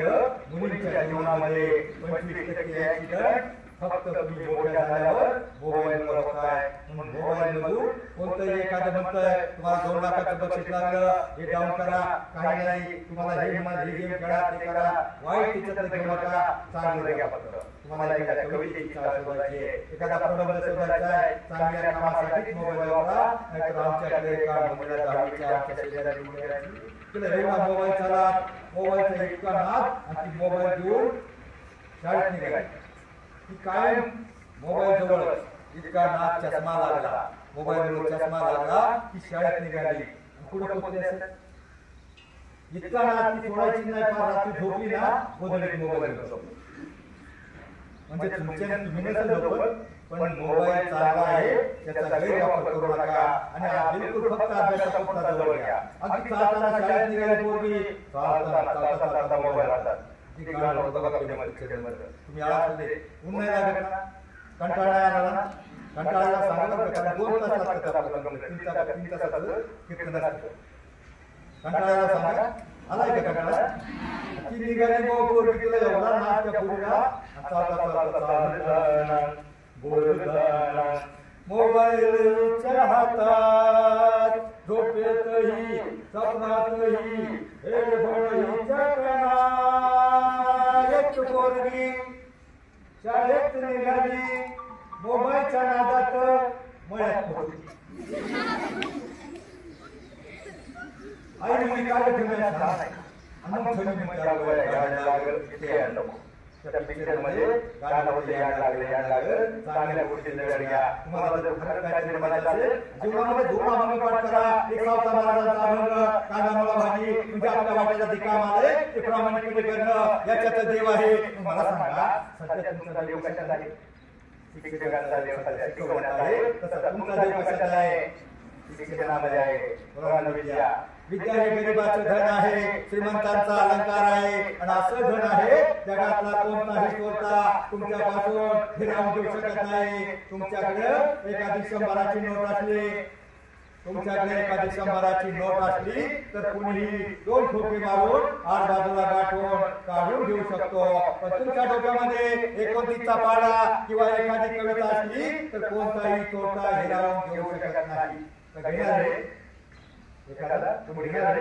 मुलींच्या जीवनामध्ये 25% ऍक्सिडेंट फक्त तुम्ही मोठ्या झाल्यावर मोबाईलवर होताय. म्हणून मोबाईल मधून कोणतंही एखादं म्हणतंय तुम्हाला 2 लाखाचं बक्षीस लागलं, हे डाऊन करा, काही नाही, तुम्हाला हे गेम खेळा, ते करा, वाईट तिच्यात घेऊ नका, चांगलं घ्या. फक्त तुम्हाला एखाद्या कवितेची इच्छा शोधायची, एखादा प्रबंध शोधायचा आहे, चांगल्या कामासाठी मोबाईल वापरा. नाहीतर आमच्याकडे काम मुलीला 10वीच्या आमच्या शेजारी तिला एवढा मोबाईल चाला, मोबाईलचा इतका नाद आणि ती मोबाईल घेऊन शाळेत निघाली. ती कायम मोबाईल जवळ इतका नाद, चष्मा लागला, मोबाईल चष्मा लागला की शाळेत निघाली. पुढे पोहोचली असेल इतका नाद ती सोडायची नाही. फार रात्री झोपली ना, गोधडीत मोबाईल म्हणजे तुमच्या तुम्ही नसेल झोपत, पण मोबाईल चांगला आहे त्याचा गैरवापर करू नका. आणि बिलकुल फक्त अभ्यासापुरता जवळ घ्या. अगदी चालताना शाळेत निघाली पोरगी, चालता मोबाईल हातात, ती गाड बघा तुम्ही आळसले. ऊन नाही लागत ना, कंटाळा आला, कंटाळाला सांगा कारण 2 तास लागतात आपल्याला, 3 तासाचं कीर्तन असतं. कंटाळाला सांगा आलाय का कंटाळा? ती निघाली पोरगी, तिला एवढा नाच त्या पोरीला, मोबाईलच्या हातात झोपेतही सपनातही हेडफोनच्या कानात पोरगी शाळेत निघाली, मोबाईलच्या नादात मळ्यात पोरगी. आई मी काय ठेवण्याचा अनंत त्या पिक्चरमध्ये गाण्यामध्ये याड लागलं, चांगल्या गोष्टी घ्या. तुम्हाला जर खरं काहीतरी म्हणायचं असेल, जीवनामध्ये 2 अभंग पाठ करा. एक सावता महाराजांचा अभंग, कांदा मला भाजी, म्हणजे आपल्या वाटेला जे काम आले ते प्रामाणिकपणे करणं, याच्यात देव आहे. मला सांगा, सध्या तुमचा देव कशात आहे? शिक्षकांचा देव सध्या शिकवण्यात आहे, तसा तुमचा देव कशात आहे? शिक्षणामध्ये आहे. मुलांना विद्या, विद्या हे गरिबाचं धन आहे, श्रीमंतांचा अलंकार आहे. आणि असं धन आहे जगातला कोणताही चोरता तुमच्यापासून हिरावून घेऊ शकत नाही. तुमच्याकडे एखादी 100ची नोट असली, तुमच्याकडे एखादी 100ची नोट असली तर कुणीही 2 ठोके मारून आड बाजूला गाठून काढून घेऊ शकतो. पण तुमच्या डोक्यामध्ये 29चा पाढा किंवा एखादी कविता असली तर कोणताही चोरता हिरावून घेऊ शकत नाही. तर घेणार एखादा तुम्ही घेणार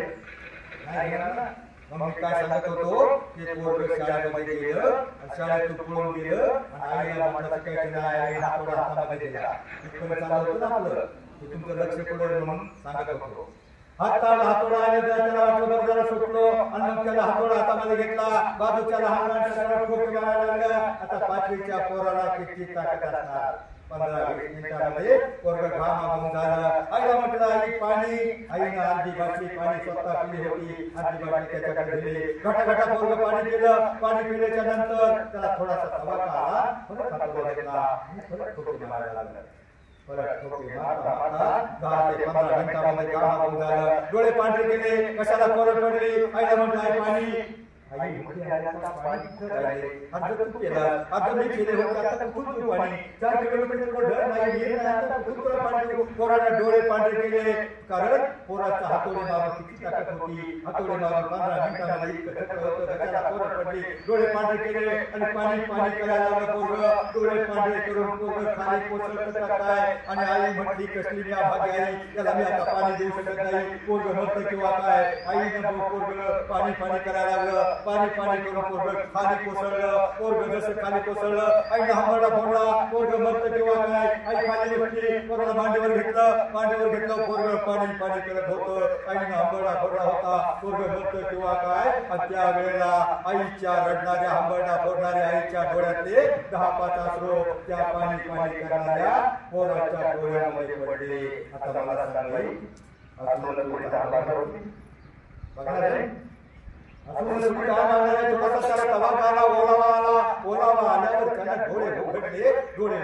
नाही घेणार ना, मग मी काय सांगत होतो की पोरग शाळेमध्ये गेलं आणि शाळेतून पळून गेलं आणि आईला म्हटलं शिकायचं नाही, आईला हातोडा हातामध्ये दिला. इतकं चालू होतं ना आपलं, हे तुमचं लक्ष पुढे म्हणून सांगत होतो. हातोडा आणि त्याला वाटलं जरा सुटलो आणि मग त्याला हातोडा हातामध्ये घेतला, बाजूच्या लहान माणसाला ठोके मारायला लागला. आता 5वीच्या पोराला किती ताकद असणार, 15-20 मिनिटांमध्ये पोरग घामाघूम झालं. आईला म्हटलं आई पाणी, आईनं अर्धी बाटली पाणी स्वतः पिली होती, अर्धी बाटली त्याच्याकडे दिली. घटाघटा पोरग पाणी पिलं. पाणी पिल्याच्या नंतर त्याला थोडासा तवाका आला, परत हातोडा घेतला आणि परत ठोके मारायला लागला. परत ठोके मारता मारता 10 ते 15 मिनिटांमध्ये घामाघूम झालं. डोळे पांढरे केले, कशाला कोरड पडली. आईला म्हटलं आई पाणी, आई म्हटली आईला पाणी राहिले. आता तू केलं, आता मी केले होते, आता कुठून तू पाणी, 4 किलोमीटर घर नाही येत नाही, आता कुठून तुला पाणी. पोराला डोळे पांढरे केले, कारण पोराचा हातोडे मारून किती ताकद होती. हातोडे मारून 15 मिनिटांमध्ये इतकं थक्क होतं, कशाला कोरड पडली. डोळे पांढरे केले आणि पाणी पाणी करायला लागलं पोरग. डोळे पांढरे करून पोरग खाली कोसळत काय. आणि आई म्हटली कसली मी अभागी आई, त्याला मी आता पाणी देऊ शकत नाही, पोरग मरतं किंवा काय. आईनं पोरग पाणी पाणी करायला लागलं. पाणी पाणी करून पोरग खाली कोसळलं. पोरग जसं खाली कोसळलं, आईने हांबरडा फोडला, पोरग मरतं किंवा काय. आई खाली बसली, पोराला मांडीवर घेतलं. पोरग पाणी पाणी करत होतं. आईने हांबरडा फोडला होता, पोरग मरतं किंवा काय. आणि त्या वेळेला आईच्या रडणाऱ्या हांबरडा फोडणाऱ्या आईच्या डोळ्यातले 10-5 अश्रू त्या पाणी पाणी करणाऱ्या पोराच्या डोळ्यामध्ये पडले. आता मला सांग आई, अश्रूला थोडी धारदार होती बघणार आहे. थोडासा त्याला तवाका आला, ओलावा आल्यावर त्याला डोळे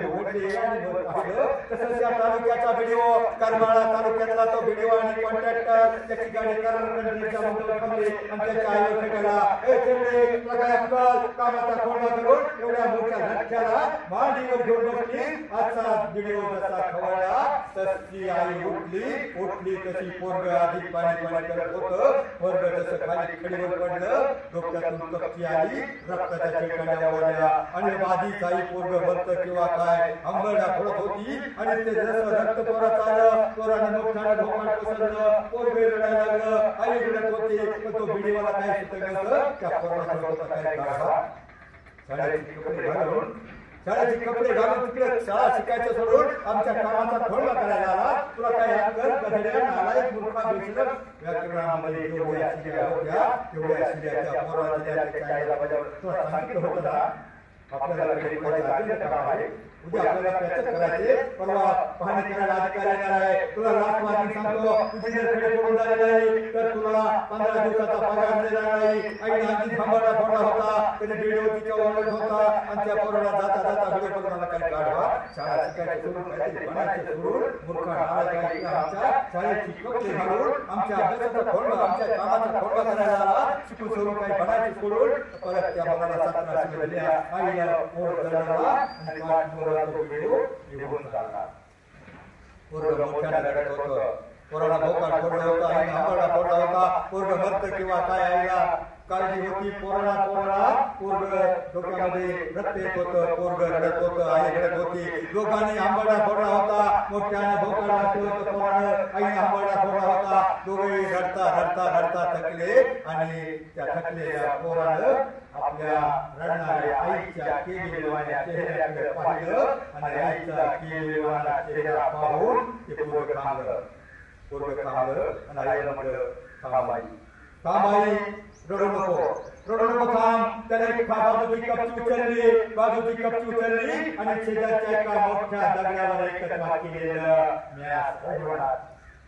उघडले आणि पाहिलं तसंच त्या तालुक्याचा व्हिडिओ, करमाळा तालुक्यातला तो व्हिडिओ आणि कॉन्ट्रॅक्टर त्याची गाडी करंडीच्या मोठं थांबली आणि त्याच्या आईवर फेकायला, ए चेंडे तुला काय अक्कल, कामाचा खोडा करून एवढ्या मोठ्या झटक्याला मांडीवर घेऊन बसली. आजचा व्हिडिओ जसा खवळला तशी आई उठली तशी पोरग आधी पाणी पाणी करत होतं. पोरग जसं खाली खडीवर पडलं, डोक्यातून कपची आली, रक्ताच्या चिरकांड्या ओढल्या आणि बाधीच आई पोरग मरतं किंवा काय अंबरडा फोडत होती. आणि ते जसं रक्त पोरात आलं, पोरानं मोठ्यानं ढोकाळ कोसळलं, पोरग रडायला लागलं, आई रडत होती. पण तो व्हिडिओला काय सुचत नव्हतं, त्या पोराला होता काय काढा. शाळेचे कपडे घालून तिकडे शाळा शिकायचं सोडून आमच्या कामाचा खोडला करायला आला. तुला काय अक्कल, गधड्या, नालायक, मूर्खा, बेशरम. व्याकरणामध्ये जेवढ्या शिड्या होत्या तेवढ्या शिड्याच्या पोराला दिल्या त्याच्या आईला बजावलं. तुला सांगितलं होतं ना आपल्याला घरी पडायचं अजून काम आहे, उद्या आपल्याला त्याच करायचे, परवा पाहणी करायला अधिकारी येणार आहे. तुला लाच मारून सांगतो, तुझी जर कडे पडून झाली नाही तर तुला 15 दिवसाचा पगार देणार नाही. आईने आधी थांबायला फोडला होता, त्याने व्हिडिओ तिच्या ओरडत होता आणि त्या पोराला जाता जाता व्हिडिओ करून काय काढवा. शाळा शिकायची सोडून काहीतरी बनायचे सोडून मूर्खा नालायक आमच्या शाळेची कपडे घालून आमच्या अभ्यासाचा खोडला, आमच्या कामाचा खोडला करायला आला. शिकून सोडून काही बनायचे सोडून परत त्या मुलाला 17 शिकवल्या. आईला पोर जळाला आणि तो व्हिडिओ निघून चालला. पोरग मोठ्याने रडत होतं, पोराला भोकाड फोडला होता, आईने आंबरडा फोडला होता. पोरग मरतं किंवा काय आईला काळजी होती. पोरग डोक्यामध्ये रक्त येत होतं, पोरग रडत होतं, आई रडत होती. दोघांनी आंबरडा फोडला होता, मोठ्याने भोकाड घातलं होतं पोरानं, आईने आंबरडा फोडला होता. दोघे रडता थकले आणि त्या थकलेल्या पोरानं आपल्या रडणाऱ्या आईच्या केविलवाण्या चेहऱ्याकडे पाहिलं आणि आईचा केविलवाणा चेहरा पाहून ते पोरग थांबलं आणि आईला म्हटलं, थांब आई, रडू नको थांब. त्याने बाजूची कपची उचलली आणि शेजारच्या एका मोठ्या दगडावर एकच वाक्य केलेलं,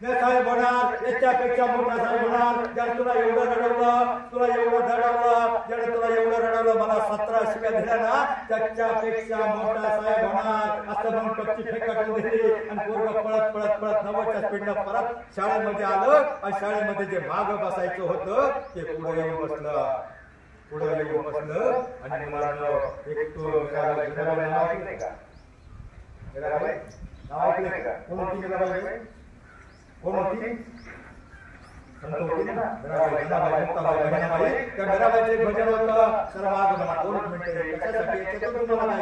मी साहेब होणार, याच्यापेक्षा मोठा साहेब होणार. ज्याने तुला एवढं रडवलं, ज्याने तुला एवढं रडवलं, मला 17 शिव्या दिल्या ना, त्याच्यापेक्षा मोठा साहेब होणार. असं म्हणून कपची फेकाटून दिली आणि पोरग पळत 90च्या स्पीडनं परत शाळेमध्ये आलं आणि शाळेमध्ये जे मागं बसायचं होतं ते पुढे येऊन बसलं आणि मुलांना एक तो नाव ऐकलंय का? कोण होती? संत होती ना, त्या घराबाईचं एक भजन होतं, सर्वागमन. 2 मिनिटं कशासाठी? याच्यातून तुम्हाला काय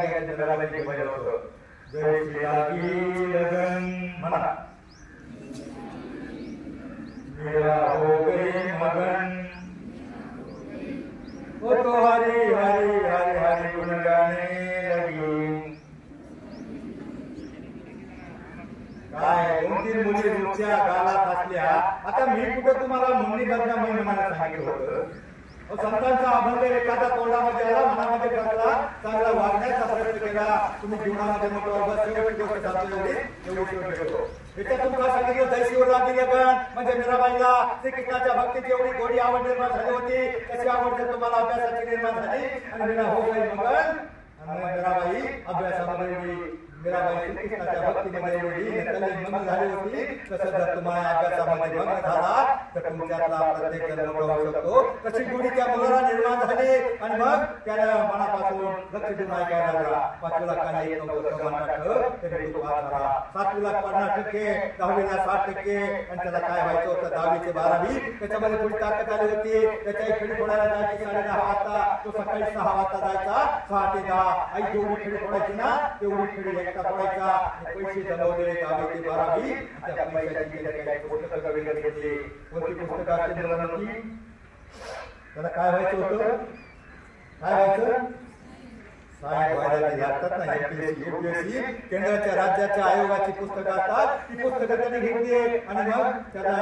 घ्यायचंय? घराबाईचं एक भजन होतं, जैसे लागी लगन म्हणा, मेरा हो गई मगन, वो तो हरी हरी हरी हरी गुण गाने लगी। काय 2-3 मुली रुच्या गालात असल्या, आता मी कुठं तुम्हाला मुन्नी बदना मी म्हणायला सांगितलं होतं. संतांचा अभंग एखादा तोंडामध्ये आला, मनामध्ये घातला, चांगला वागण्याचा प्रयत्न केला, तुम्ही जीवनामध्ये मोठं बस एवढी गोष्ट सांगतो एवढी ठेवतो. याच्यातून काय सांगितलं, जयशिवर लागली लगन म्हणजे मीराबाईला श्रीकृष्णाच्या भक्तीची एवढी गोडी आवड निर्माण झाली होती, कशी आवड तुम्हाला अभ्यासाची निर्माण झाली आणि मीरा हो गई मगन. आणि मीराबाई अभ्यासामध्ये एवढी मीराबाई श्रीकृष्णाच्या भक्तीमध्ये एवढी मग्न झाली होती. तसं जर तुम्हाला अभ्यासामध्ये मग्न झाला तर तुमच्यातला प्रत्येक जण मोठा होऊ शकतो. तशी गुढी त्या मुलाला निर्माण झाली आणि मग त्याला मनापासून लक्ष देऊन ऐकायला लागला. 5वीला काही येत नव्हतं तरी तो पास झाला. 7वीला 50%, 10वीला 60% आणि त्याला काय व्हायचं होतं 10वी ते 12वी त्याच्यामध्ये थोडी ताकद आली होती. त्याच्या खेळी फोडायला जायची 10:30 वाजता, तो सकाळी 6 वाजता जायचा. 6 ते 10 आई जेवढी खेळी फोडायची ना तेवढी खेळी एकटा फोडायचा. पैसे जमवले 10वी ते 12वी. त्या पैशाची काही पुस्तकं वगैरे घेतली. कोणती पुस्तकं असते मुलांची, त्याला काय व्हायचं होतं, काय व्हायचं, साहेब व्हायला लागतात ना. UPSC केंद्राच्या राज्याच्या आयोगाची पुस्तकं असतात, ती पुस्तकं त्यांनी घेतली आणि मग त्याला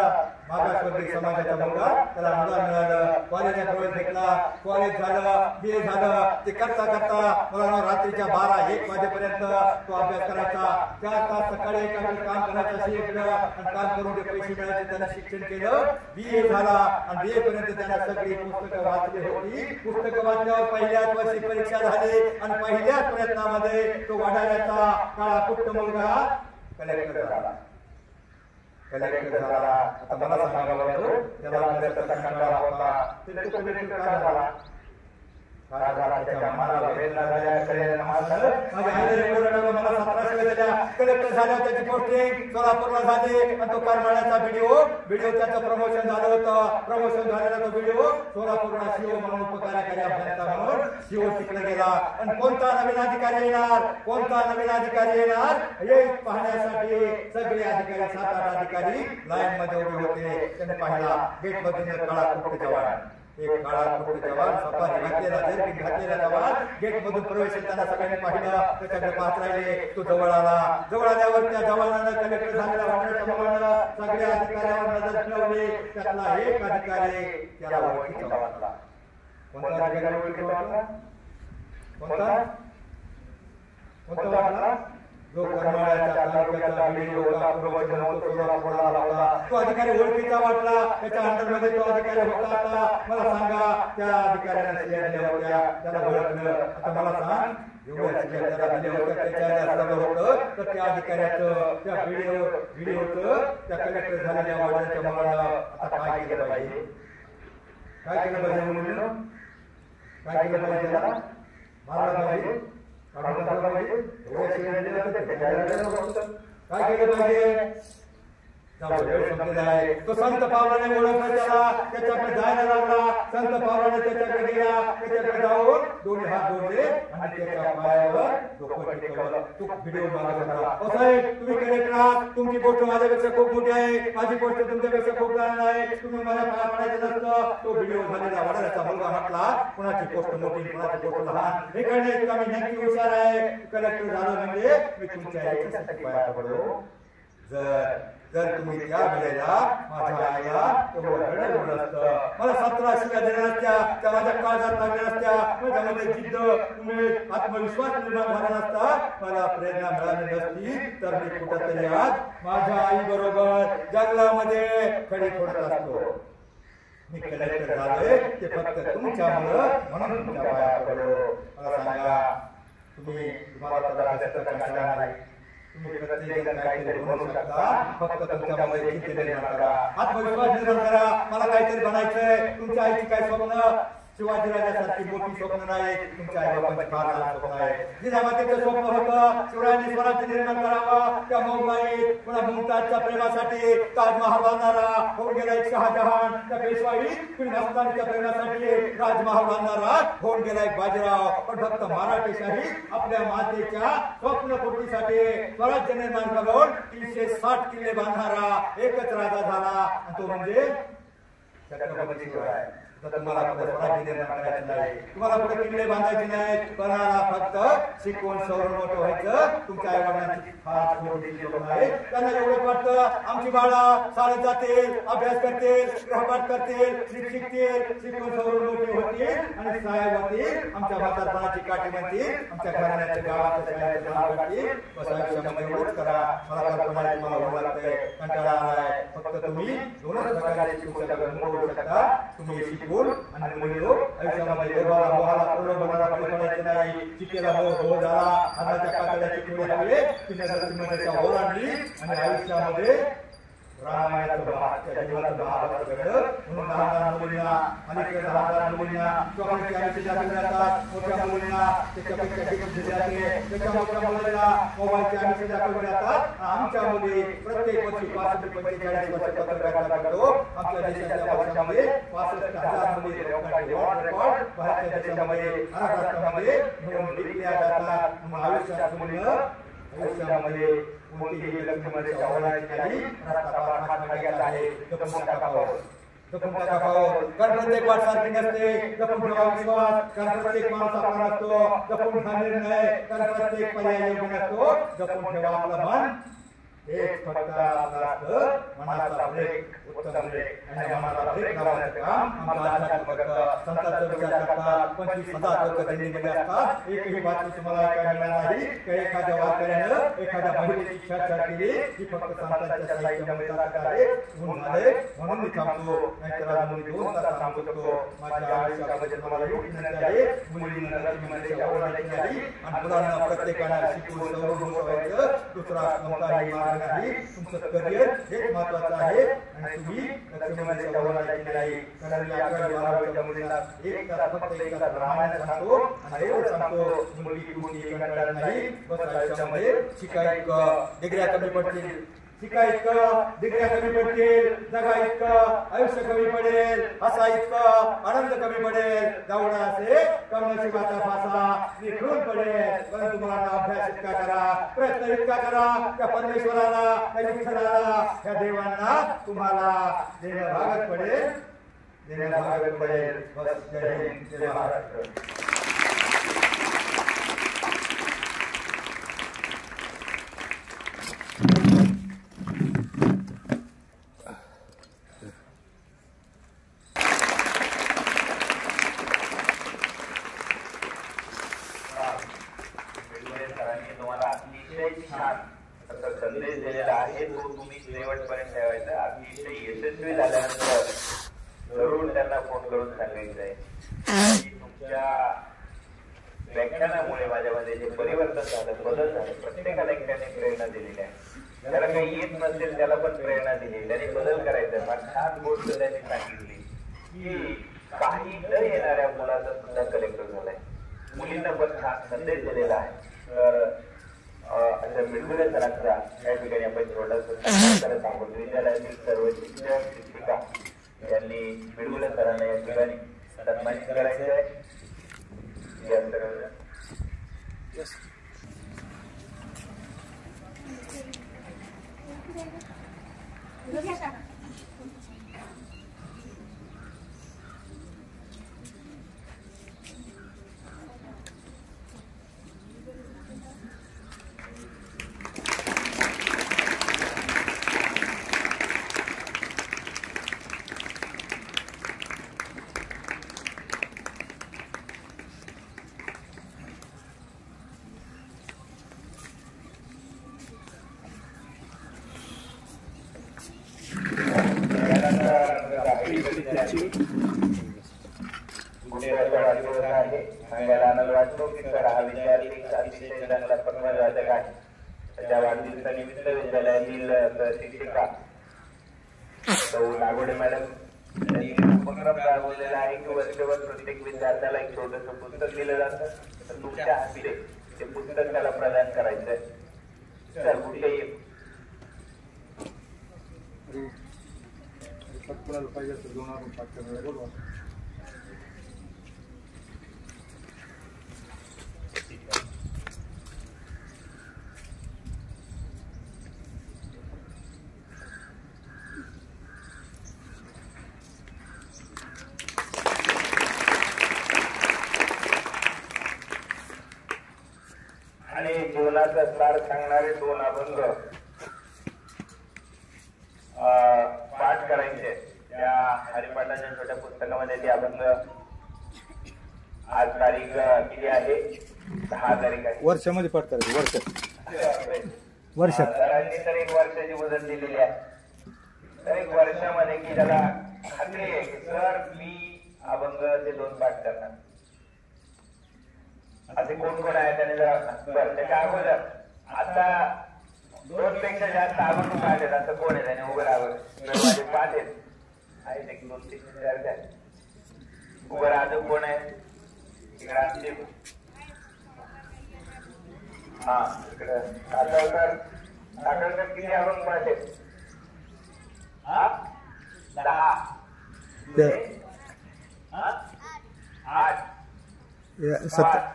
मागासवर्गीय समाजाचा मुलगा त्याला अनुदान मिळालं. कॉलेजात प्रवेश घेतला, कॉलेज झालं, BA झालं. ते करता करता मला रात्रीच्या 12-1 वाजेपर्यंत तो अभ्यास करायचा. 4 तास सकाळी एकाकडे काम करायचं शिकलं आणि काम करून जे पैसे मिळायचे त्यानं शिक्षण केलं. BA झाला आणि BA पर्यंत त्यानं सगळी पुस्तकं वाचली होती. पुस्तकं वाचल्यावर पहिल्याच वर्षी परीक्षा झाली आणि पहिल्याच प्रयत्नामध्ये तो वडाळ्याचा काळा कुट्ट मुलगा कलेक्टर झाला. कलेक्टर झाला. आता मला सांगायला लागलो त्याला अभ्यासाचा कंटाळा होता. तो कलेक्टर का झाला, त्याच्या मनाला वेदना झाल्या. माझ्या आईने एवढं मला 17 शिवाय दिल्या. कलेक्टर झाल्यावर त्याची पोस्टिंग सोलापूरला झाली आणि तो करमाळ्याचा व्हिडिओ त्याचं प्रमोशन झालं होतं. प्रमोशन झालेला तो व्हिडिओ सोलापूरला CO म्हणून उपकार्यकारी अभियंता म्हणून CO तिकडे गेला. आणि कोणता नवीन अधिकारी येणार, कोणता नवीन अधिकारी येणार हे पाहण्यासाठी सगळे अधिकारी 7-8 अधिकारी लाईन मध्ये उभे होते. त्यांनी पाहिला गेट मधून काळा कुट्ट जवान, एक काळा कुट्ट जवान, सफारी घातलेला, जर्किन घातलेला जवान गेट मधून प्रवेश करताना सगळ्यांनी पाहिलं. त्याच्याकडे पाहत राहिले. तो जवळ आला. जवळ आल्यावर त्या जवानानं कलेक्टर झालेल्या वाटण्याच्या मुलानं सगळ्या अधिकाऱ्यावर नजर फिरवली. त्यातला एक अधिकारी त्याला ओळखीचा वाटला. कोणता अधिकारी ओळखीचा वाटला, कोणता वाटला, जो करमाळ्याच्या तालुक्याचा व्हिडिओ प्रवचन होतो सोलापूरला आला होता. तो अधिकारी ओळखीचा वाटला. त्याच्या अंडरमध्ये तो अधिकारी होता. आता मला सांगा त्या अधिकाऱ्याला शिव्या दिल्या होत्या, त्याला ओळखलं. आता मला सांग एवढ्या शिव्या त्याला दिल्या होत्या, त्याच्या होतं तर त्या अधिकाऱ्याचं त्या व्हिडिओचं त्या कलेक्टर झालेल्या वाड्याच्या मुलाला आता काय केलं पाहिजे, काय केलं पाहिजे म्हणून काय केलं पाहिजे, त्याला मारला पाहिजे, काढून टाकला पाहिजे. एवढ्या शिव्या दिल्या होत्या काय केलं पाहिजे. तो संत पावलाने ओळखलं त्याला. त्याच्याकडे जायला लागला. संत पावलाने त्याच्याकडे गेला. त्याच्याकडे जाऊन दोन्ही हात जोडले आणि त्याच्या पायावर डोकं टेकवलं. तो व्हिडिओ मागत होता. साहेब तुम्ही कलेक्टर आहात, तुमची गोष्ट माझ्यापेक्षा खूप मोठी आहे, माझी गोष्ट तुमच्यापेक्षा खूप लहान आहे, तुम्ही माझ्या पाया पडायचं नसतं. तो व्हिडिओ झालेला वडिलाचा मुलगा म्हटला कुणाची गोष्ट मोठी कुणाची गोष्ट लहान, हे कळणे आम्ही नक्की हुशार आहे. कलेक्टर झालं म्हणजे मी तुमच्या याच्यासाठी पाया पडलो. जर तुम्ही त्या वेळेला माझ्या आईला एवढं घडवलं नसतं, मला 17 शिव्या दिल्या नसत्या, त्या माझ्या काळजात लागल्या नसत्या, माझ्यामध्ये जिद्द, उमेद, आत्मविश्वास निर्माण झाला नसता, मला प्रेरणा मिळाली नसती, तर मी कुठंतरी आज माझ्या आई बरोबर जंगलामध्ये खडी फोडत असतो. मी कलेक्टर झालोय ते फक्त तुमच्यामुळं, म्हणून तुमच्या पाया पडलो. मला सांगा तुम्हाला त्याला अभ्यासाचा कंटाळा नाही, तुम्ही प्रत्येक जण काहीतरी बनवू शकता, फक्त तुमच्यामध्ये जिद्द निर्माण करा, आत्मविश्वास निर्माण करा. मला काहीतरी बनायचंय, तुमच्या आईची काय स्वप्न शिवाजीराजासारखी मोठी स्वप्न नाही, तुमच्या आईबापांची फार लहान स्वप्न आहे. जिजामातेचं स्वप्न होतं शिवरायांनी स्वराज्य निर्माण करावं. त्या मौलाईत पुन्हा मुमताजच्या प्रेमासाठी ताजमहाल बांधणारा होऊन गेला एक शहाजहान. त्या पेशवाई क्वीन अस्तानीच्या प्रेमासाठी राजमहाल बांधणारा होऊन गेला एक बाजीराव. पण फक्त मराठेशाही आपल्या मातेच्या स्वप्नपूर्तीसाठी स्वराज्य निर्माण करून 360 किल्ले बांधणारा एकच राजा झाला, आणि तो म्हणजे छत्रपती शिवराय. तर तुम्हाला पुढे स्वराज्य निर्माण करायचं नाही, तुम्हाला पुढे किल्ले बांधायचे नाहीत, कोणाला फक्त शिकवून सवरून मोठं व्हायचं. तुमच्या आई वडिलांची फार मोठी स्वप्न आहे. त्यांना एवढं वाटतं आमची बाळा शाळेत जातील, अभ्यास करतील, गृहपाठ करतील, शिकतील, शिकवून सवरून मोठी होतील आणि साहेब होतील, आमच्या म्हातारपणाची काठी म्हणतील, आमच्या घराण्याच्या गावाच्या शाळेचं नाव करतील. बस आयुष्यामध्ये एवढंच करा. मला कल्पना आहे तुम्हाला होऊ लागतंय, कंटाळा आलाय. फक्त तुम्ही दोनच प्रकारे शिकू शकता. तुम्ही शिकवून आणि मुलींनो आयुष्यामध्ये देवाला मोहाला प्रलोभनाला बळी पडायचं नाही. चितेला मोह झाला, अन्नाच्या कातड्याची फुले हवे, तिने नरसिंहाच्या ओलांडली आणि आयुष्यामध्ये रामायणाचं महात्म्य जीवनाचं महाभारत घडलं. म्हणून लहान मुलींना अनेक लहान मुलींना चॉकलेटची आयुष्य जाते जातात, मोठ्या मुलींना त्याच्यापेक्षा शिकवले जाते, त्याच्या मोठ्या मुलींना मोबाईलची आयुष्य दाखवले जातात. आमच्या मुली प्रत्येक वर्षी 65 ते 45 वर्ष पत्रकारिता करतो. आमच्या देशाच्या वर्षामध्ये 65,000 मुली रेकॉर्ड बाहेरच्या देशामध्ये महाराष्ट्रामध्ये घेऊन विकल्या जातात. म्हणून आयुष्यात मुलीनं आयुष्यामध्ये कोणतीही लक्ष्मीच्या ओलांडची नाही, रस्ता पार घ्यायचा आहे. जपून टाकावं, जपून टाकावं. कारण प्रत्येक वाट सारखी नसते. जपून ठेवा विश्वास, कारण प्रत्येक माणूस आपला नसतो. जपून ठेवा निर्णय, कारण प्रत्येक पर्याय योग्य नसतो. जपून ठेवा आपलं मन, एक फक्त आपला असतं मनाचा ब्रेक, उत्तम ब्रेक. आणि मनाचा ब्रेक लावण्याचं काम आमच्या आध्यात्मिक संतांचा विचार करतात. 25,000 लोक दिल्लीमध्ये असतात. एकही बातमी तुम्हाला ऐकायला मिळणार नाही. एखाद्या वाक्यानं एखाद्या महिलेची चर्चा केली की फक्त संतांच्या साहित्यामध्ये आहे म्हणून झाले. म्हणून मी थांबतो, नाहीतर आज मुली 2 तास थांबू शकतो. माझ्या आयुष्यामध्ये तुम्हाला एवढी विनंती आहे, मुलींना लक्ष्मीच्या ओलांडायची नाही आणि मुलांना प्रत्येकाला शिकवून सवरून व्हायचं. दुसरा कोणताही मार्ग नाही. तुमचं करिअर हेच महत्वाचं आहे आणि तुम्ही लक्ष्मीच्या ओलांडायची नाही. कारण मी 11-12 मुलींना एक तास फक्त एक तास रामायण सांगतो आणि एवढं सांगतो, मुलगी कुठली कंटाळा नाही. बस आयुष्यामध्ये शिकायचं, डिग्र्या कमी पडतील, शिकायचं, डिग्र्या कमी पडतील, जगा इतकं आयुष्य कमी पडेल, असा इतकं आनंद कमी पडेल. जाऊन असे कर्मशिवाचा फासा निखळून पडेल. पण तुम्हाला अभ्यास इतका करा, प्रयत्न इतका करा, त्या परमेश्वराला, त्या विठ्ठलाला, त्या देवांना तुम्हाला देणं भागत पडेल, देणं भागत पडेल. बस जय हिंद, जय महाराष्ट्र. संदेश दिलेला आहे, तो तुम्ही शेवटपर्यंत ठेवायचा. अतिशय यशस्वी झाल्यानंतर जरूर त्यांना फोन करून सांगायचं आहे की तुमच्या व्याख्यानामुळे माझ्यामध्ये जे परिवर्तन झालं, बदल झाले, प्रत्येकाला एक त्याने प्रेरणा दिलेली आहे. ज्याला काही येत नसेल त्याला पण प्रेरणा दिली, त्याने बदल करायचा. फार छान गोष्ट त्यांनी सांगितली की काही न येणाऱ्या मुलाचा सुद्धा कलेक्टर झालाय. मुलींना पण छान संदेश दिलेला आहे. तर अशा मिळवल्या सरांचा या ठिकाणी आपण थोडंसं सांगतो. विद्यालयातील सर्व शिक्षक शिक्षिका यांनी मिळवल्या सरांना या ठिकाणी सन्मानित करायचं आहे. सांगायला आनंद वाटतो की सर हा विद्यार्थी अतिशय चांगला पत्रवाचक आहे. त्याच्या वाढदिवसानिमित्त विद्यालयातील शिक्षिका सौ नागोडे मॅडम यांनी उपक्रम राबवलेला आहे की वर्षभर प्रत्येक विद्यार्थ्याला एक छोटंसं पुस्तक दिलं जातं, तर तुमच्या हस्ते ते पुस्तक त्याला प्रदान करायचंय. चल कुठे ये. आणि जीवनाचा सार सांगणारे 2 अभंग पाठ करायचे. त्या हरिपाठाच्या छोट्या पुस्तकामध्ये ते अभंग आज तारीख किती आहे? 10 तारीख आहे. वर्षामध्ये पाठ करायचं. वर्षात सरांनी तर 1 वर्षाची मुदत दिलेली आहे. तर 1 वर्षामध्ये की त्याला खात्री आहे की सर मी अभंग ते 2 पाठ करणार. असे कोण कोण आहे त्याने जरा बरं त्याच्या अगोदर आता 2 पेक्षा जास्त अभंग पाठ आहेत असं कोण आहे? त्याने उभं राहावं. माझे 5 आहेत 1 2 3 4 5. उभं राहतो कोण आहे? इकडे अंतिम. हा इकडे साखळकर किती अभंग पाठ आहेत? 10 8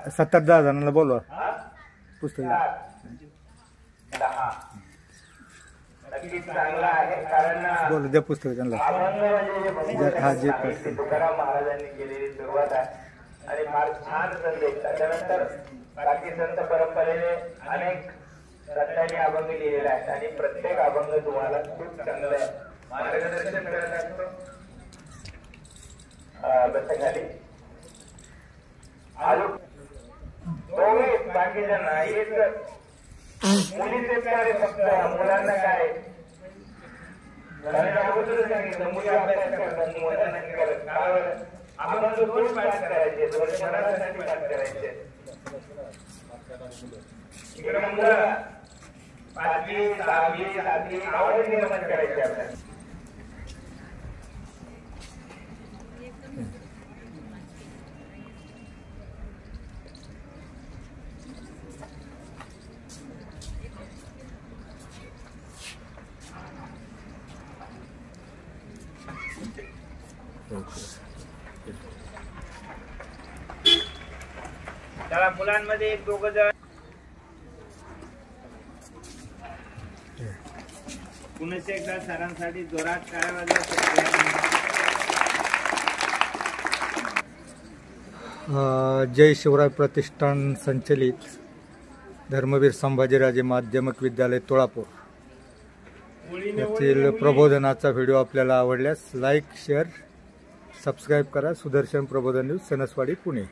7-10 जणांना बोलवा पुस्तक. 10 नक्कीच चांगला आहे. कारण बोल द्या पुस्तक त्यांना. अभंग म्हणजे तुकाराम महाराजांनी केलेली सुरुवात आहे आणि फार छान संदेश. त्याच्यानंतर बाकी संत परंपरेने अनेक संतांनी अभंग लिहिलेले आहेत आणि प्रत्येक अभंग तुम्हाला खूप चांगलं मार्गदर्शन करत असतो. बसखाली अजून दोघे बाकीच्या नाही मुलीचे काय फक्त मुलांना काय अगोदरच सांगितलं मुली अभ्यास करतात मुलांना नाही करत. आपण 2 पाठ करायचे 2 शहरासाठी पाठ करायचे. इकडे मुलं 5वी 6वी 7वी आवड निर्माण करायची आपल्याला. त्याला मुलांमध्ये 1-2 जण पुन्हा एकदा सरांसाठी जोरात टाळ्या वाजवा. जय शिवराय प्रतिष्ठान संचलित धर्मवीर संभाजीराजे माध्यमिक विद्यालय तुळापूर येथील प्रबोधनाचा व्हिडिओ आपल्याला आवडल्यास लाईक शेअर सबस्क्राईब करा. सुदर्शन प्रबोधन न्यूज, सणसवाडी, पुणे.